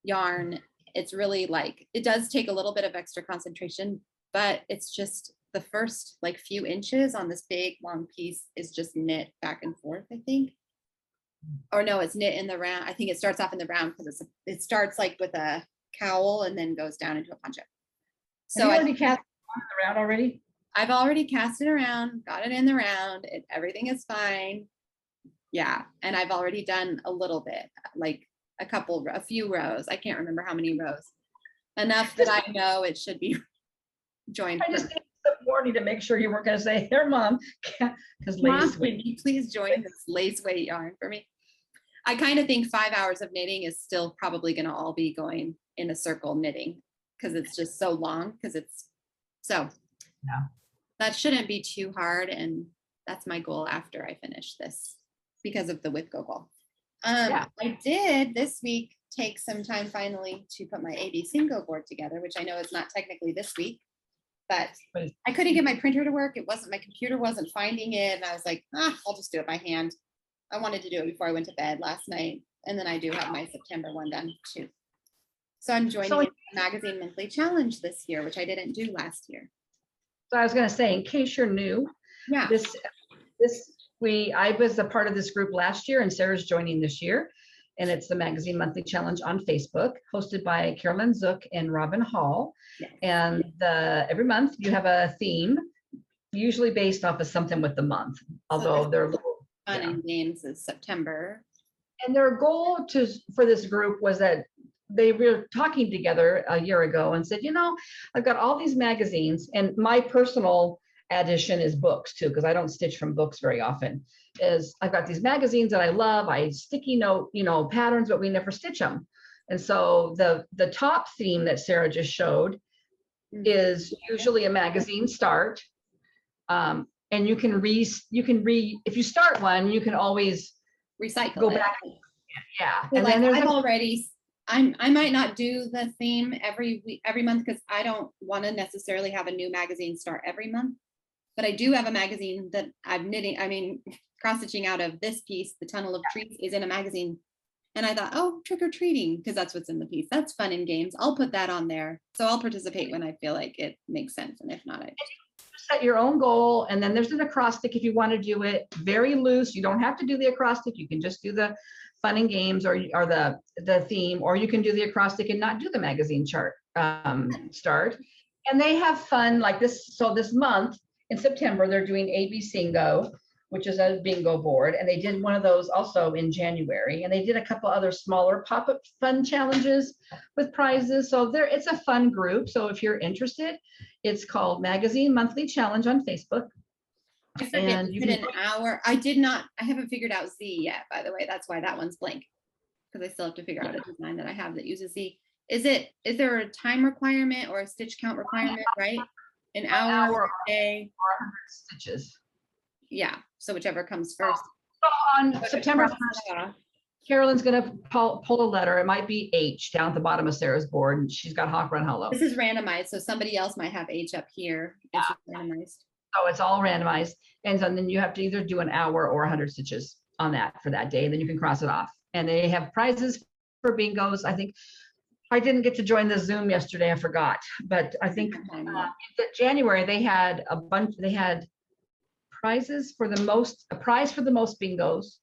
yarn. It's really it does take a little bit of extra concentration, but it's just the first few inches on this big long piece is just knit back and forth, I think. Or no, it's knit in the round. I think it starts off in the round because it starts with a cowl and then goes down into a poncho. So Have you already cast it around already? I've already cast it around, got it in the round. Everything is fine. Yeah. And I've already done a little bit, a few rows. I can't remember how many rows. Enough that I know it should be joined. I just need some warning to make sure you weren't going to say, here, Mom, because Mom, can you please join this lace weight yarn for me? I kind of think 5 hours of knitting is still probably going to all be going in a circle knitting because it's just so long that shouldn't be too hard. And that's my goal after I finish this because of the whip go goal. I did this week take some time finally to put my AB Singo board together, which I know is not technically this week, but I couldn't get my printer to work. My computer wasn't finding it. And I was like, I'll just do it by hand. I wanted to do it before I went to bed last night. And then I do have my September one done too. So I'm joining the Magazine Monthly Challenge this year, which I didn't do last year. So I was going to say, in case you're new, I was a part of this group last year and Sarah's joining this year. And it's the Magazine Monthly Challenge on Facebook, hosted by Carolyn Zook and Robin Hall. Yes. And every month you have a theme, usually based off of something with the month, although they're little fun and games is September. And their goal for this group was that they were talking together a year ago and said, I've got all these magazines, and my personal addition is books too, because I don't stitch from books very often. I've got these magazines that I love. I sticky note, patterns, but we never stitch them. And so the top theme that Sarah just showed is usually a magazine start. And you can if you start one, you can always recycle go back. Yeah. So and then I might not do the theme every month because I don't want to necessarily have a new magazine start every month. But I do have a magazine that I'm knitting. Cross-stitching out of this piece, The Tunnel of Trees, is in a magazine. And I thought, trick-or-treating, because that's what's in the piece. That's fun and games. I'll put that on there. So I'll participate when I feel like it makes sense. And if not, set your own goal, and then there's an acrostic if you want to do it very loose. You don't have to do the acrostic. You can just do the fun and games or the theme, or you can do the acrostic and not do the magazine chart start. And they have fun like this. So this month in September, they're doing AB Singo, which is a bingo board. And they did one of those also in January. And they did a couple other smaller pop-up fun challenges with prizes. So it's a fun group. So if you're interested, it's called Magazine Monthly Challenge on Facebook. I forget, is it an hour? I haven't figured out Z yet, by the way. That's why that one's blank. Because I still have to figure out a design that I have that uses Z. Is there a time requirement or a stitch count requirement, right? An hour, a day, or 100 stitches. Yeah. So whichever comes first. So on September 1st, Carolyn's going to pull a letter. It might be H down at the bottom of Sarah's board, and she's got Hawk Run Hollow. This is randomized, so somebody else might have H up here. Yeah. It's randomized. So it's all randomized. And so then you have to either do an hour or 100 stitches on that for that day, and then you can cross it off. And they have prizes for bingos. I think I didn't get to join the Zoom yesterday. I forgot, but I think January they had a bunch. They had prizes for a prize for the most bingos.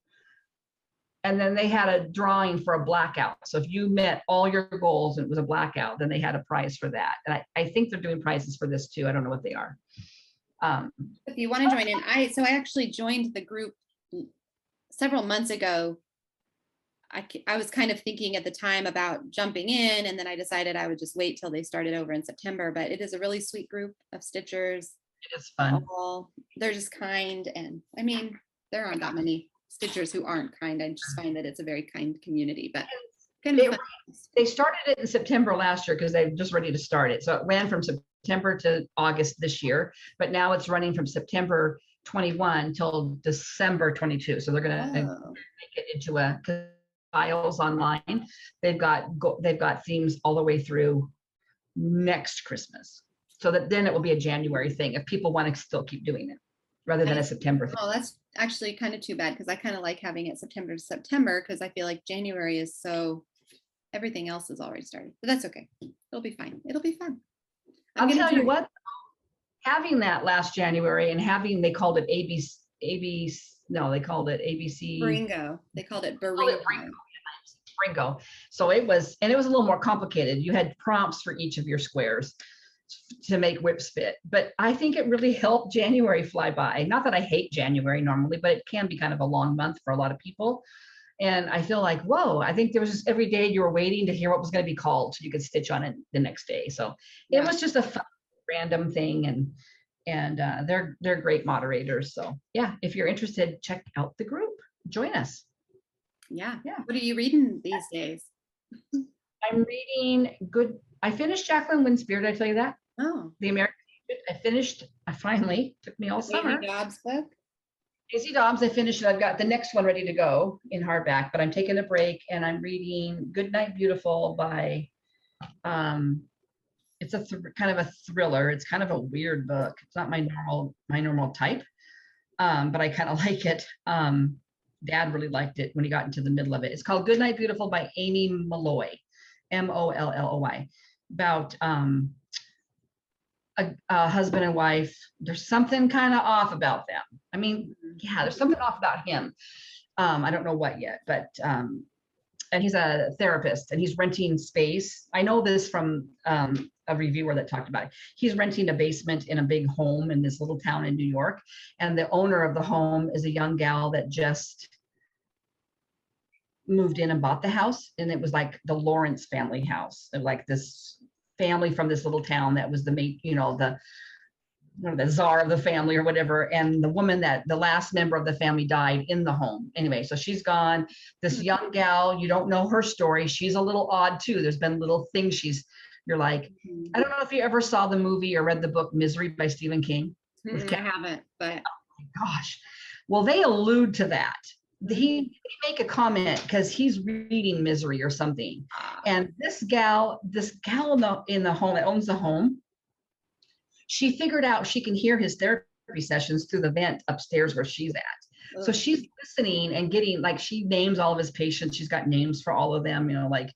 And then they had a drawing for a blackout. So if you met all your goals and it was a blackout, then they had a prize for that. And I think they're doing prizes for this too. I don't know what they are. If you want to join in, I actually joined the group several months ago. I was kind of thinking at the time about jumping in, and then I decided I would just wait till they started over in September. But it is a really sweet group of stitchers. It is fun. They're just kind, and I mean, there aren't that many stitchers who aren't kind. I just find that it's a very kind community, but kind of fun. They started it in September last year because they're just ready to start it. So it ran from September to August this year, but now it's running from September 21 till December 22. So they're going to make it into a files online. They've got themes all the way through next Christmas. So that then it will be a January thing if people want to still keep doing it rather than a September thing. Oh, that's actually kind of too bad because I kind of like having it September to September because I feel like January is so everything else is already started. But that's okay. It'll be fine. It'll be fun. I'll tell you what, having that last January and they called it ABC. No, they called it ABC. Bringo. They called it Bringo. Bringo. So it was a little more complicated. You had prompts for each of your squares to make whips fit. But I think it really helped January fly by. Not that I hate January normally, but it can be kind of a long month for a lot of people. And I feel like, whoa, I think there was just every day you were waiting to hear what was going to be called so you could stitch on it the next day. So it was just a fun, random thing. And they're great moderators. So yeah, if you're interested, check out the group. Join us. Yeah. What are you reading these days? I'm reading I finished Jacqueline Winspear. Did I tell you that? Oh. The American Agent. I finally took me all summer. Daisy Dobbs book? Daisy Dobbs, I finished it. I've got the next one ready to go in hardback, but I'm taking a break and I'm reading Goodnight Beautiful by, it's a kind of a thriller. It's kind of a weird book. It's not my normal type, but I kind of like it. Dad really liked it when he got into the middle of it. It's called Goodnight Beautiful by Amy Molloy, Molloy, about a husband and wife. There's something kind of off about them. I mean, yeah, there's something off about him. I don't know what yet, but and he's a therapist and he's renting space. I know this from a reviewer that talked about it. He's renting a basement in a big home in this little town in New York. And the owner of the home is a young gal that just moved in and bought the house. And it was like the Lawrence family house. Like this family from this little town that was the main, the czar of the family or whatever. And the woman the last member of the family died in the home. Anyway, so she's gone. This young gal, you don't know her story. She's a little odd too. There's been little things you're like, I don't know if you ever saw the movie or read the book Misery by Stephen King. I haven't, but. Oh my gosh. Well, they allude to that. He make a comment because he's reading Misery or something. And this gal in the home that owns the home, she figured out she can hear his therapy sessions through the vent upstairs where she's at. So she's listening and getting, like, she names all of his patients. She's got names for all of them, like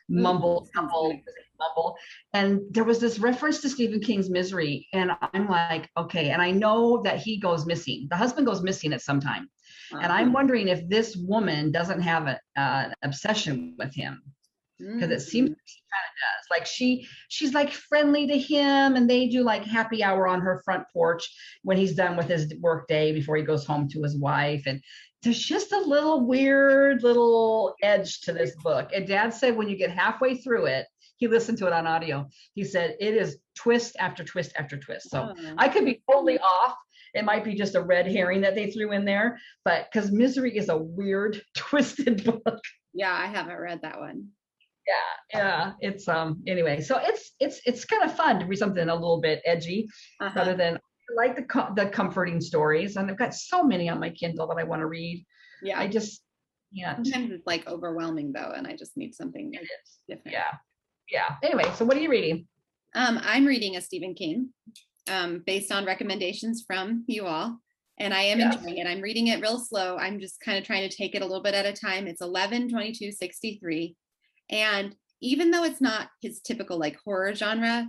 mumble, sounds mumble, mumble. And there was this reference to Stephen King's Misery. And I'm like, okay. And I know that he goes missing. The husband goes missing at some time. And I'm wondering if this woman doesn't have an obsession with him. Because it seems like she kind of does. Like she's like friendly to him, and they do like happy hour on her front porch when he's done with his work day before he goes home to his wife. And there's just a little weird little edge to this book. And Dad said when you get halfway through it, he listened to it on audio. He said it is twist after twist after twist. So I could be totally off. It might be just a red herring that they threw in there, but because Misery is a weird, twisted book. Yeah, I haven't read that one. Yeah, it's anyway, so it's kind of fun to read something a little bit edgy rather than I like the comforting stories, and I've got so many on my Kindle that I want to read. Yeah, I just sometimes it's like overwhelming though, and I just need something different. Yeah. Anyway, so what are you reading? I'm reading a Stephen King based on recommendations from you all, and I am enjoying it. I'm reading it real slow. I'm just kind of trying to take it a little bit at a time. It's 11/22/63. And even though it's not his typical like horror genre,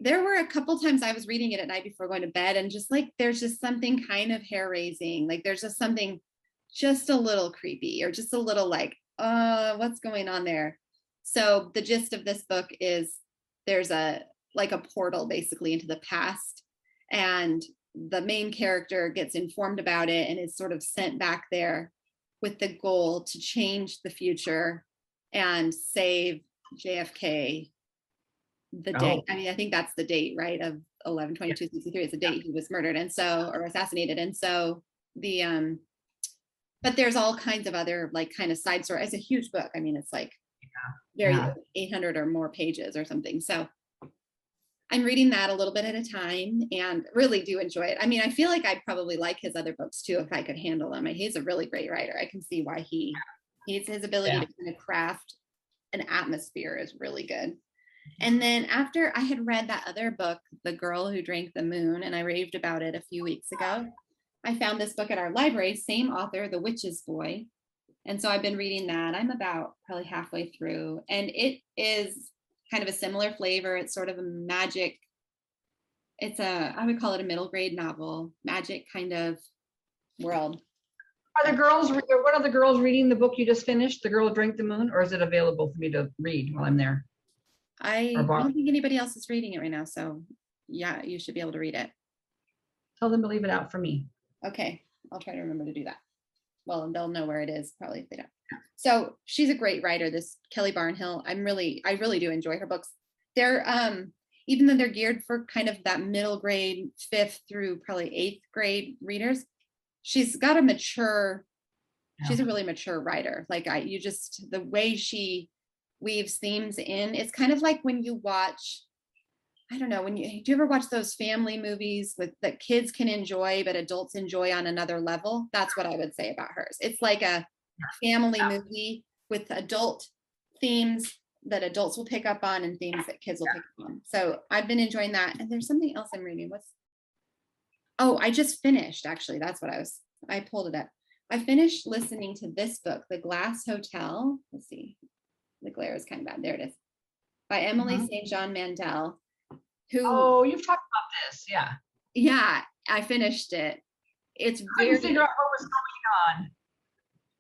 there were a couple times I was reading it at night before going to bed, and just like there's just something kind of hair raising, like there's just something just a little creepy or just a little like, what's going on there? So the gist of this book is there's a portal basically into the past, and the main character gets informed about it and is sort of sent back there with the goal to change the future and save JFK the day. I mean, I think that's the date, right? Of 11/22/63 is the date he was murdered, and so, or assassinated. And so but there's all kinds of other like kind of side story. It's a huge book. I mean, it's like 800 or more pages or something. So I'm reading that a little bit at a time and really do enjoy it. I mean, I feel like I'd probably like his other books too if I could handle them. He's a really great writer. I can see why his ability to kind of craft an atmosphere is really good. And then after I had read that other book, The Girl Who Drank the Moon, and I raved about it a few weeks ago, I found this book at our library, same author, The Witch's Boy. And so I've been reading that. I'm about probably halfway through, and it is kind of a similar flavor. It's sort of a magic, I would call it a middle grade novel, magic kind of world. Are the girls, one of the girls reading the book you just finished, The Girl Who Drank the Moon, or is it available for me to read while I'm there? I don't think anybody else is reading it right now. So yeah, you should be able to read it. Tell them to leave it out for me. Okay, I'll try to remember to do that. Well, they'll know where it is probably if they don't. So she's a great writer, this Kelly Barnhill. I really do enjoy her books. They're even though they're geared for kind of that middle grade, 5th through probably 8th grade readers, she's got she's a really mature writer. Like the way she weaves themes in, it's kind of like when you watch, I don't know, do you ever watch those family movies that kids can enjoy, but adults enjoy on another level? That's what I would say about hers. It's like a family movie with adult themes that adults will pick up on and themes that kids will pick up on. So I've been enjoying that. And there's something else I'm reading. I just finished, actually. That's what I pulled it up. I finished listening to this book, The Glass Hotel. Let's see. The glare is kind of bad. There it is. By Emily St. John Mandel. You've talked about this. Yeah, I finished it. It's very. I figure out what was going on.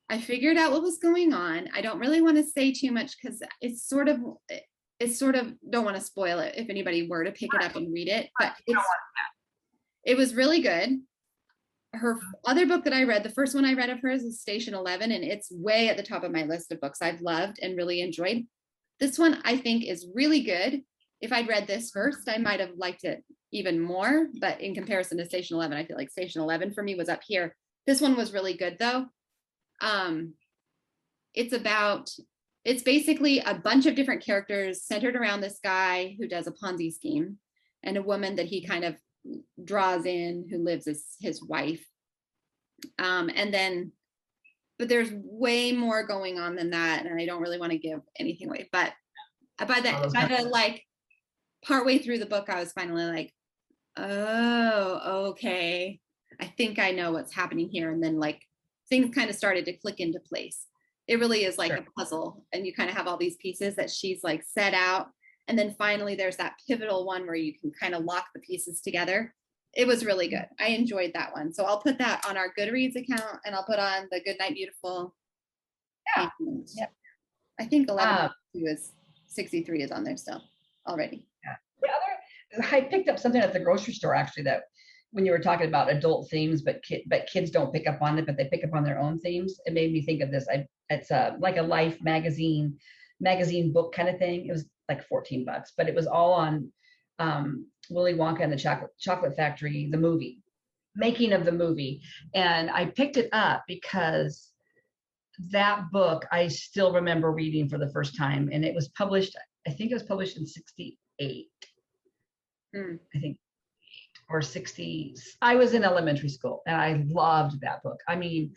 I figured out what was going on. I don't really want to say too much because it's sort of don't want to spoil it if anybody were to pick it up and read it. But it was really good. Her other book that I read, the first one I read of hers is Station 11, and it's way at the top of my list of books I've loved and really enjoyed. This one I think is really good. If I'd read this first, I might have liked it even more, but in comparison to Station 11, I feel like Station 11 for me was up here. This one was really good though. It's basically a bunch of different characters centered around this guy who does a Ponzi scheme and a woman that he kind of draws in who lives as his wife. But there's way more going on than that. And I don't really want to give anything away, but by the like partway through the book, I was finally like, oh, okay. I think I know what's happening here. And then like things kind of started to click into place. It really is like Sure. a puzzle, and you kind of have all these pieces that she's like set out. And then finally there's that pivotal one where you can kind of lock the pieces together. It was really good. I enjoyed that one. So I'll put that on our GoodReads account, and I'll put on the Good Night Beautiful. Yeah. And Yep. I think 11 is 63 is on there still already. The other, I picked up something at the grocery store actually, that when you were talking about adult themes, but kids don't pick up on it, but they pick up on their own themes. It made me think of this. It's like a Life magazine book kind of thing. It was like $14, but it was all on Willy Wonka and the Chocolate Factory, the movie, making of the movie. And I picked it up because that book I still remember reading for the first time, and it was published, I think it was published in 68. I think, or 60s. I was in elementary school and I loved that book. I mean,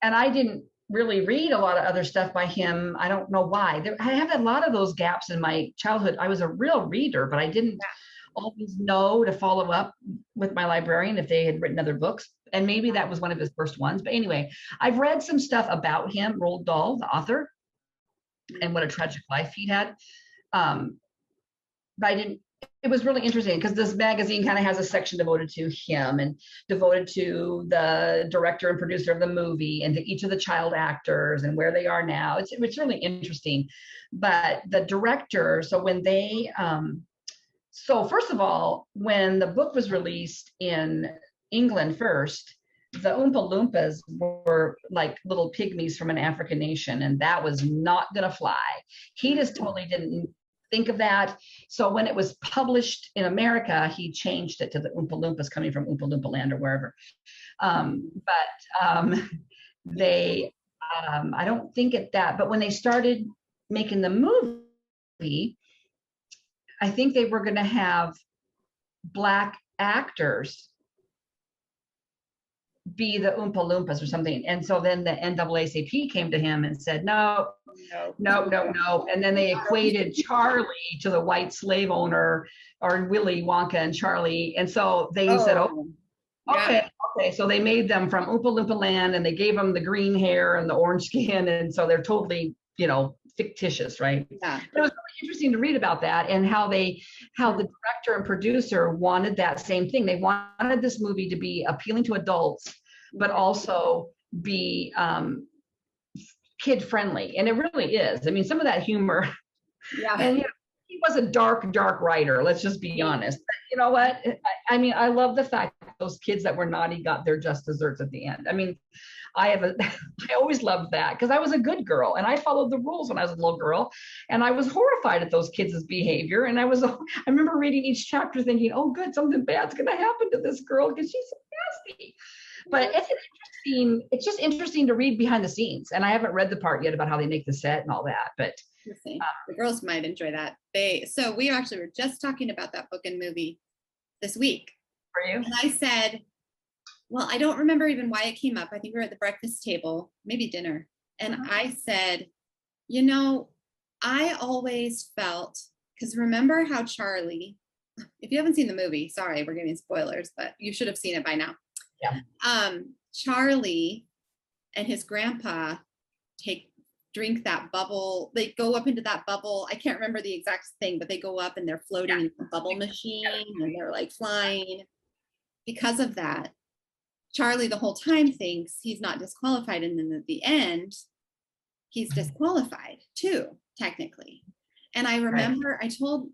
and I didn't really read a lot of other stuff by him. I don't know why. I have a lot of those gaps in my childhood. I was a real reader, but I didn't always know to follow up with my librarian if they had written other books. And maybe that was one of his first ones. But anyway, I've read some stuff about him, Roald Dahl, the author, and what a tragic life he'd had. But I didn't, it was really interesting because this magazine kind of has a section devoted to him and devoted to the director and producer of the movie and to each of the child actors and where they are now. It's really interesting. But the director, so when they, so first of all, when the book was released in England first, the Oompa Loompas were like little pygmies from an African nation, and that was not gonna fly. He just totally didn't think of that. So when it was published in America, he changed it to the Oompa Loompas coming from Oompa Loompa land or wherever. They, I don't think at that, but when they started making the movie, I think they were gonna have Black actors be the Oompa Loompas or something. And so then the NAACP came to him and said, no. And then they equated Charlie to the white slave owner, or Willy Wonka and Charlie. And so they said, okay. So they made them from Oompa Loompa land, and they gave them the green hair and the orange skin. And so they're totally, fictitious, right? Yeah. It was really interesting to read about that, and how the director and producer wanted that same thing. They wanted this movie to be appealing to adults, but also be kid friendly. And it really is. I mean, some of that humor, and he was a dark writer, let's just be honest. But you know what? I mean, I love the fact that those kids that were naughty got their just desserts at the end. I mean, I always loved that because I was a good girl and I followed the rules when I was a little girl, and I was horrified at those kids' behavior. And I remember reading each chapter thinking, oh, good, something bad's going to happen to this girl because she's so nasty. But it's just interesting to read behind the scenes. And I haven't read the part yet about how they make the set and all that, but the girls might enjoy that. So we actually were just talking about that book and movie this week. For you? And I said, well, I don't remember even why it came up. I think we were at the breakfast table, maybe dinner. And I said, I always felt, because remember how Charlie, if you haven't seen the movie, sorry, we're giving spoilers, but you should have seen it by now. Yeah. Charlie and his grandpa drink that bubble. They go up into that bubble. I can't remember the exact thing, but they go up and they're floating in the bubble machine and they're like flying. Because of that, Charlie the whole time thinks he's not disqualified, and then at the end, he's disqualified too, technically. And I remember I told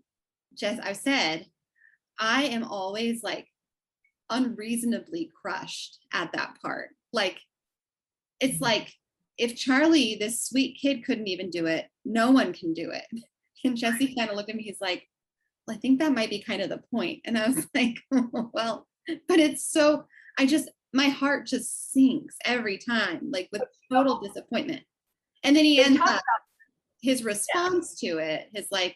Jess, I said, I am always like unreasonably crushed at that part. Like, it's like, if Charlie, this sweet kid, couldn't even do it, no one can do it. And Jesse kind of looked at me, he's like, well, I think that might be kind of the point. And I was like, well, but it's so, my heart just sinks every time, like with total disappointment. And then he ends up, his response to it, his like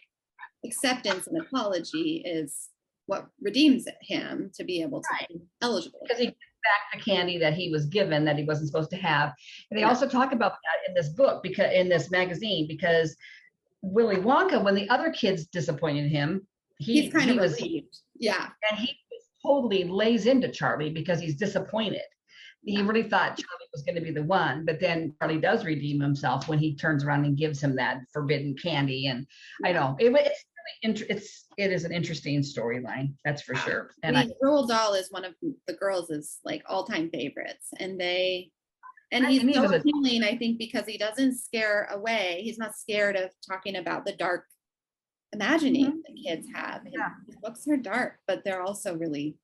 acceptance and apology is what redeems him to be able to be eligible. Because he gives back the candy that he was given that he wasn't supposed to have. And they also talk about that in this book, because in this magazine, because Willy Wonka, when the other kids disappointed him, he's kind of relieved. Yeah. And he totally lays into Charlie because he's disappointed. he really thought Charlie was going to be the one, but then Charlie does redeem himself when he turns around and gives him that forbidden candy. And I know it is an interesting storyline, that's for sure. And Roald Dahl is one of the girls' like all-time favorites, and he's he so was appealing, I think, because he doesn't scare away. He's not scared of talking about the dark imagining that kids have. His books are dark, but they're also really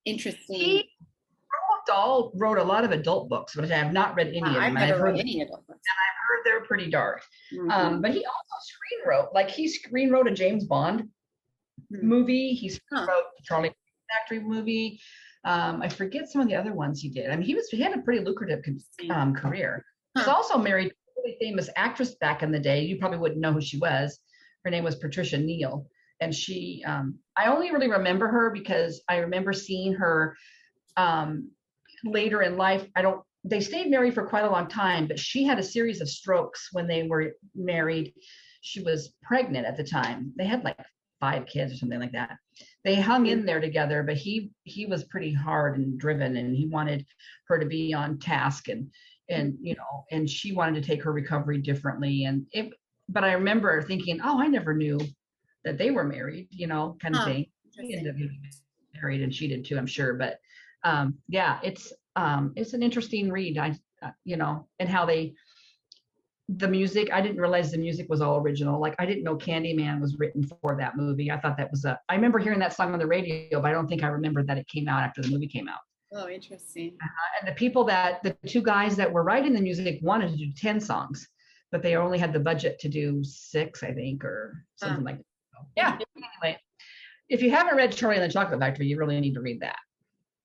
interesting. Roald Dahl wrote a lot of adult books, but I have not read any of them. I've never read any adult books. And I've heard they're pretty dark. But he also screen wrote, like he screen wrote a James Bond movie. He wrote the Charlie Factory movie. I forget some of the other ones he did. I mean, he had a pretty lucrative career. He was also married to a really famous actress back in the day. You probably wouldn't know who she was. Her name was Patricia Neal. And she, I only really remember her because I remember seeing her later in life. They stayed married for quite a long time, but she had a series of strokes when they were married. She was pregnant at the time. They had like 5 kids or something like that. They hung in there together, but he was pretty hard and driven, and he wanted her to be on task, and she wanted to take her recovery differently. But I remember thinking, oh, I never knew that they were married, kind of thing. He ended up getting married, and she did too, I'm sure. But it's an interesting read. And how the music, I didn't realize the music was all original. Like, I didn't know Candyman was written for that movie. I thought that was I remember hearing that song on the radio, but I don't think I remembered that it came out after the movie came out. Oh, interesting. And the 2 guys that were writing the music wanted to do 10 songs, but they only had the budget to do 6, I think, or something like that. So, yeah. Anyway, if you haven't read Charlie and the Chocolate Factory, you really need to read that.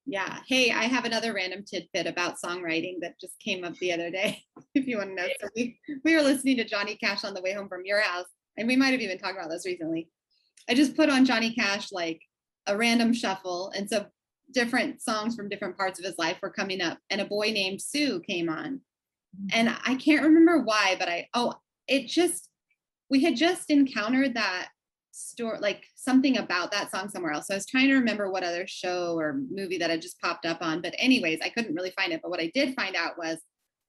Yeah. Hey, I have another random tidbit about songwriting that just came up the other day, if you want to know. So we were listening to Johnny Cash on the way home from your house, and we might have even talked about this recently. I just put on Johnny Cash, like a random shuffle, and so different songs from different parts of his life were coming up, and A Boy Named Sue came on. And I can't remember why, but we had just encountered that story, like something about that song somewhere else. So I was trying to remember what other show or movie that had just popped up on, but anyways, I couldn't really find it. But what I did find out was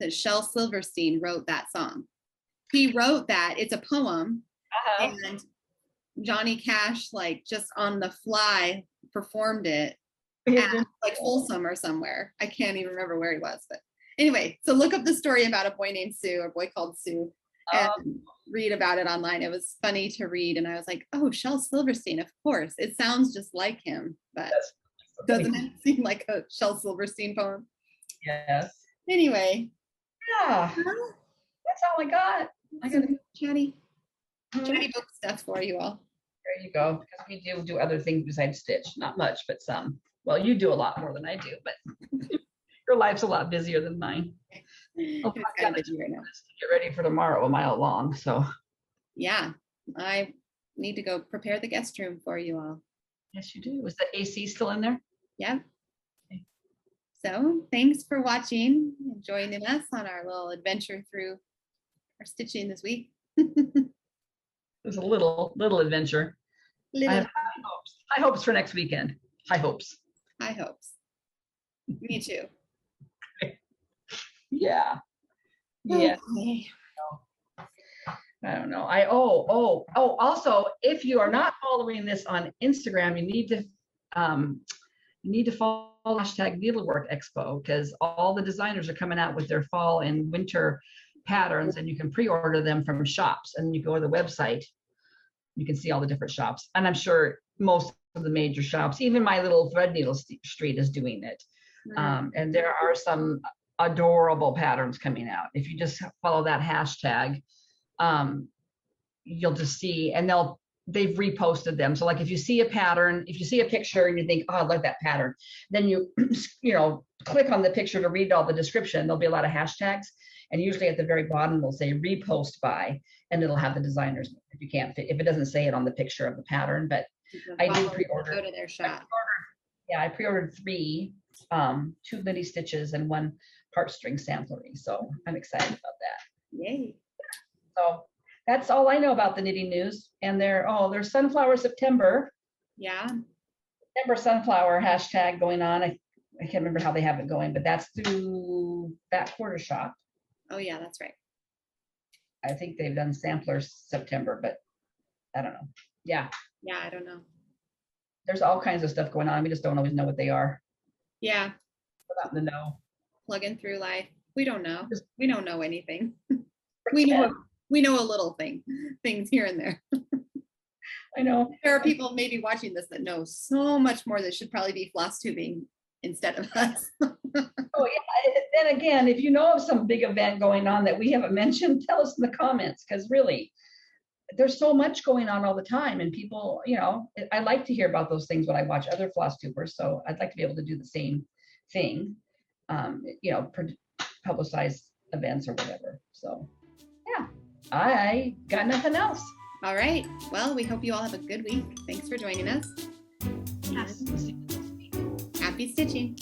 that Shel Silverstein wrote that song. He wrote that, it's a poem, and Johnny Cash, like, just on the fly performed it at like Folsom or somewhere. I can't even remember where he was, but anyway, so look up the story about A Boy Named Sue, or A Boy Called Sue, and read about it online. It was funny to read, and I was like, oh, Shel Silverstein, of course. It sounds just like him, but doesn't it seem like a Shel Silverstein poem? Yes. Anyway. Yeah. That's all I got. I got chatty book stuff for you all. There you go. Because we do other things besides stitch. Not much, but some. Well, you do a lot more than I do, but your life's a lot busier than mine. Oh, It's kind of busy right now. Get ready for tomorrow, a mile long. So yeah, I need to go prepare the guest room for you all. Yes, you do. Is the AC still in there? Yeah. Okay. So thanks for watching and joining us on our little adventure through our stitching this week. It was a little adventure. I have high hopes for next weekend. High hopes. Me too. Yeah. Yeah. Okay. I don't know. Also, if you are not following this on Instagram, you need to follow #Needlework Expo, because all the designers are coming out with their fall and winter patterns, and you can pre-order them from shops, and you go to the website, you can see all the different shops, and I'm sure most of the major shops, even my little Threadneedle Street, is doing it. And there are some adorable patterns coming out. If you just follow that hashtag, you'll just see, and they've reposted them. So like if you see a pattern, if you see a picture and you think, oh, I like that pattern, then you click on the picture to read all the description. There'll be a lot of hashtags, and usually at the very bottom they'll say repost by, and it'll have the designers if it doesn't say it on the picture of the pattern. But I did pre-order. Go to their shop. I pre-ordered 3, 2 mini stitches and 1 heartstring samplery. So I'm excited about that. Yay. So that's all I know about the knitting news. And there's Sunflower September. Yeah. September Sunflower hashtag going on. I can't remember how they have it going, but that's through that quarter shop. Oh yeah, that's right. I think they've done samplers September, but I don't know. Yeah, Yeah, I don't know. there's all kinds of stuff going on. We just don't always know what they are. Yeah, We're not in the know. plugging through life. We don't know. We don't know anything. Pretend. We know a little things here and there. I know. There are people maybe watching this that know so much more that should probably be floss tubing instead of us. Oh yeah. Then again, if you know of some big event going on that we haven't mentioned, tell us in the comments, because really, there's so much going on all the time, and people, you know, I like to hear about those things when I watch other floss tubers. So I'd like to be able to do the same thing, you know, publicize events or whatever. So yeah, I got nothing else. All right. Well, we hope you all have a good week. Thanks for joining us. Yes. Happy stitching.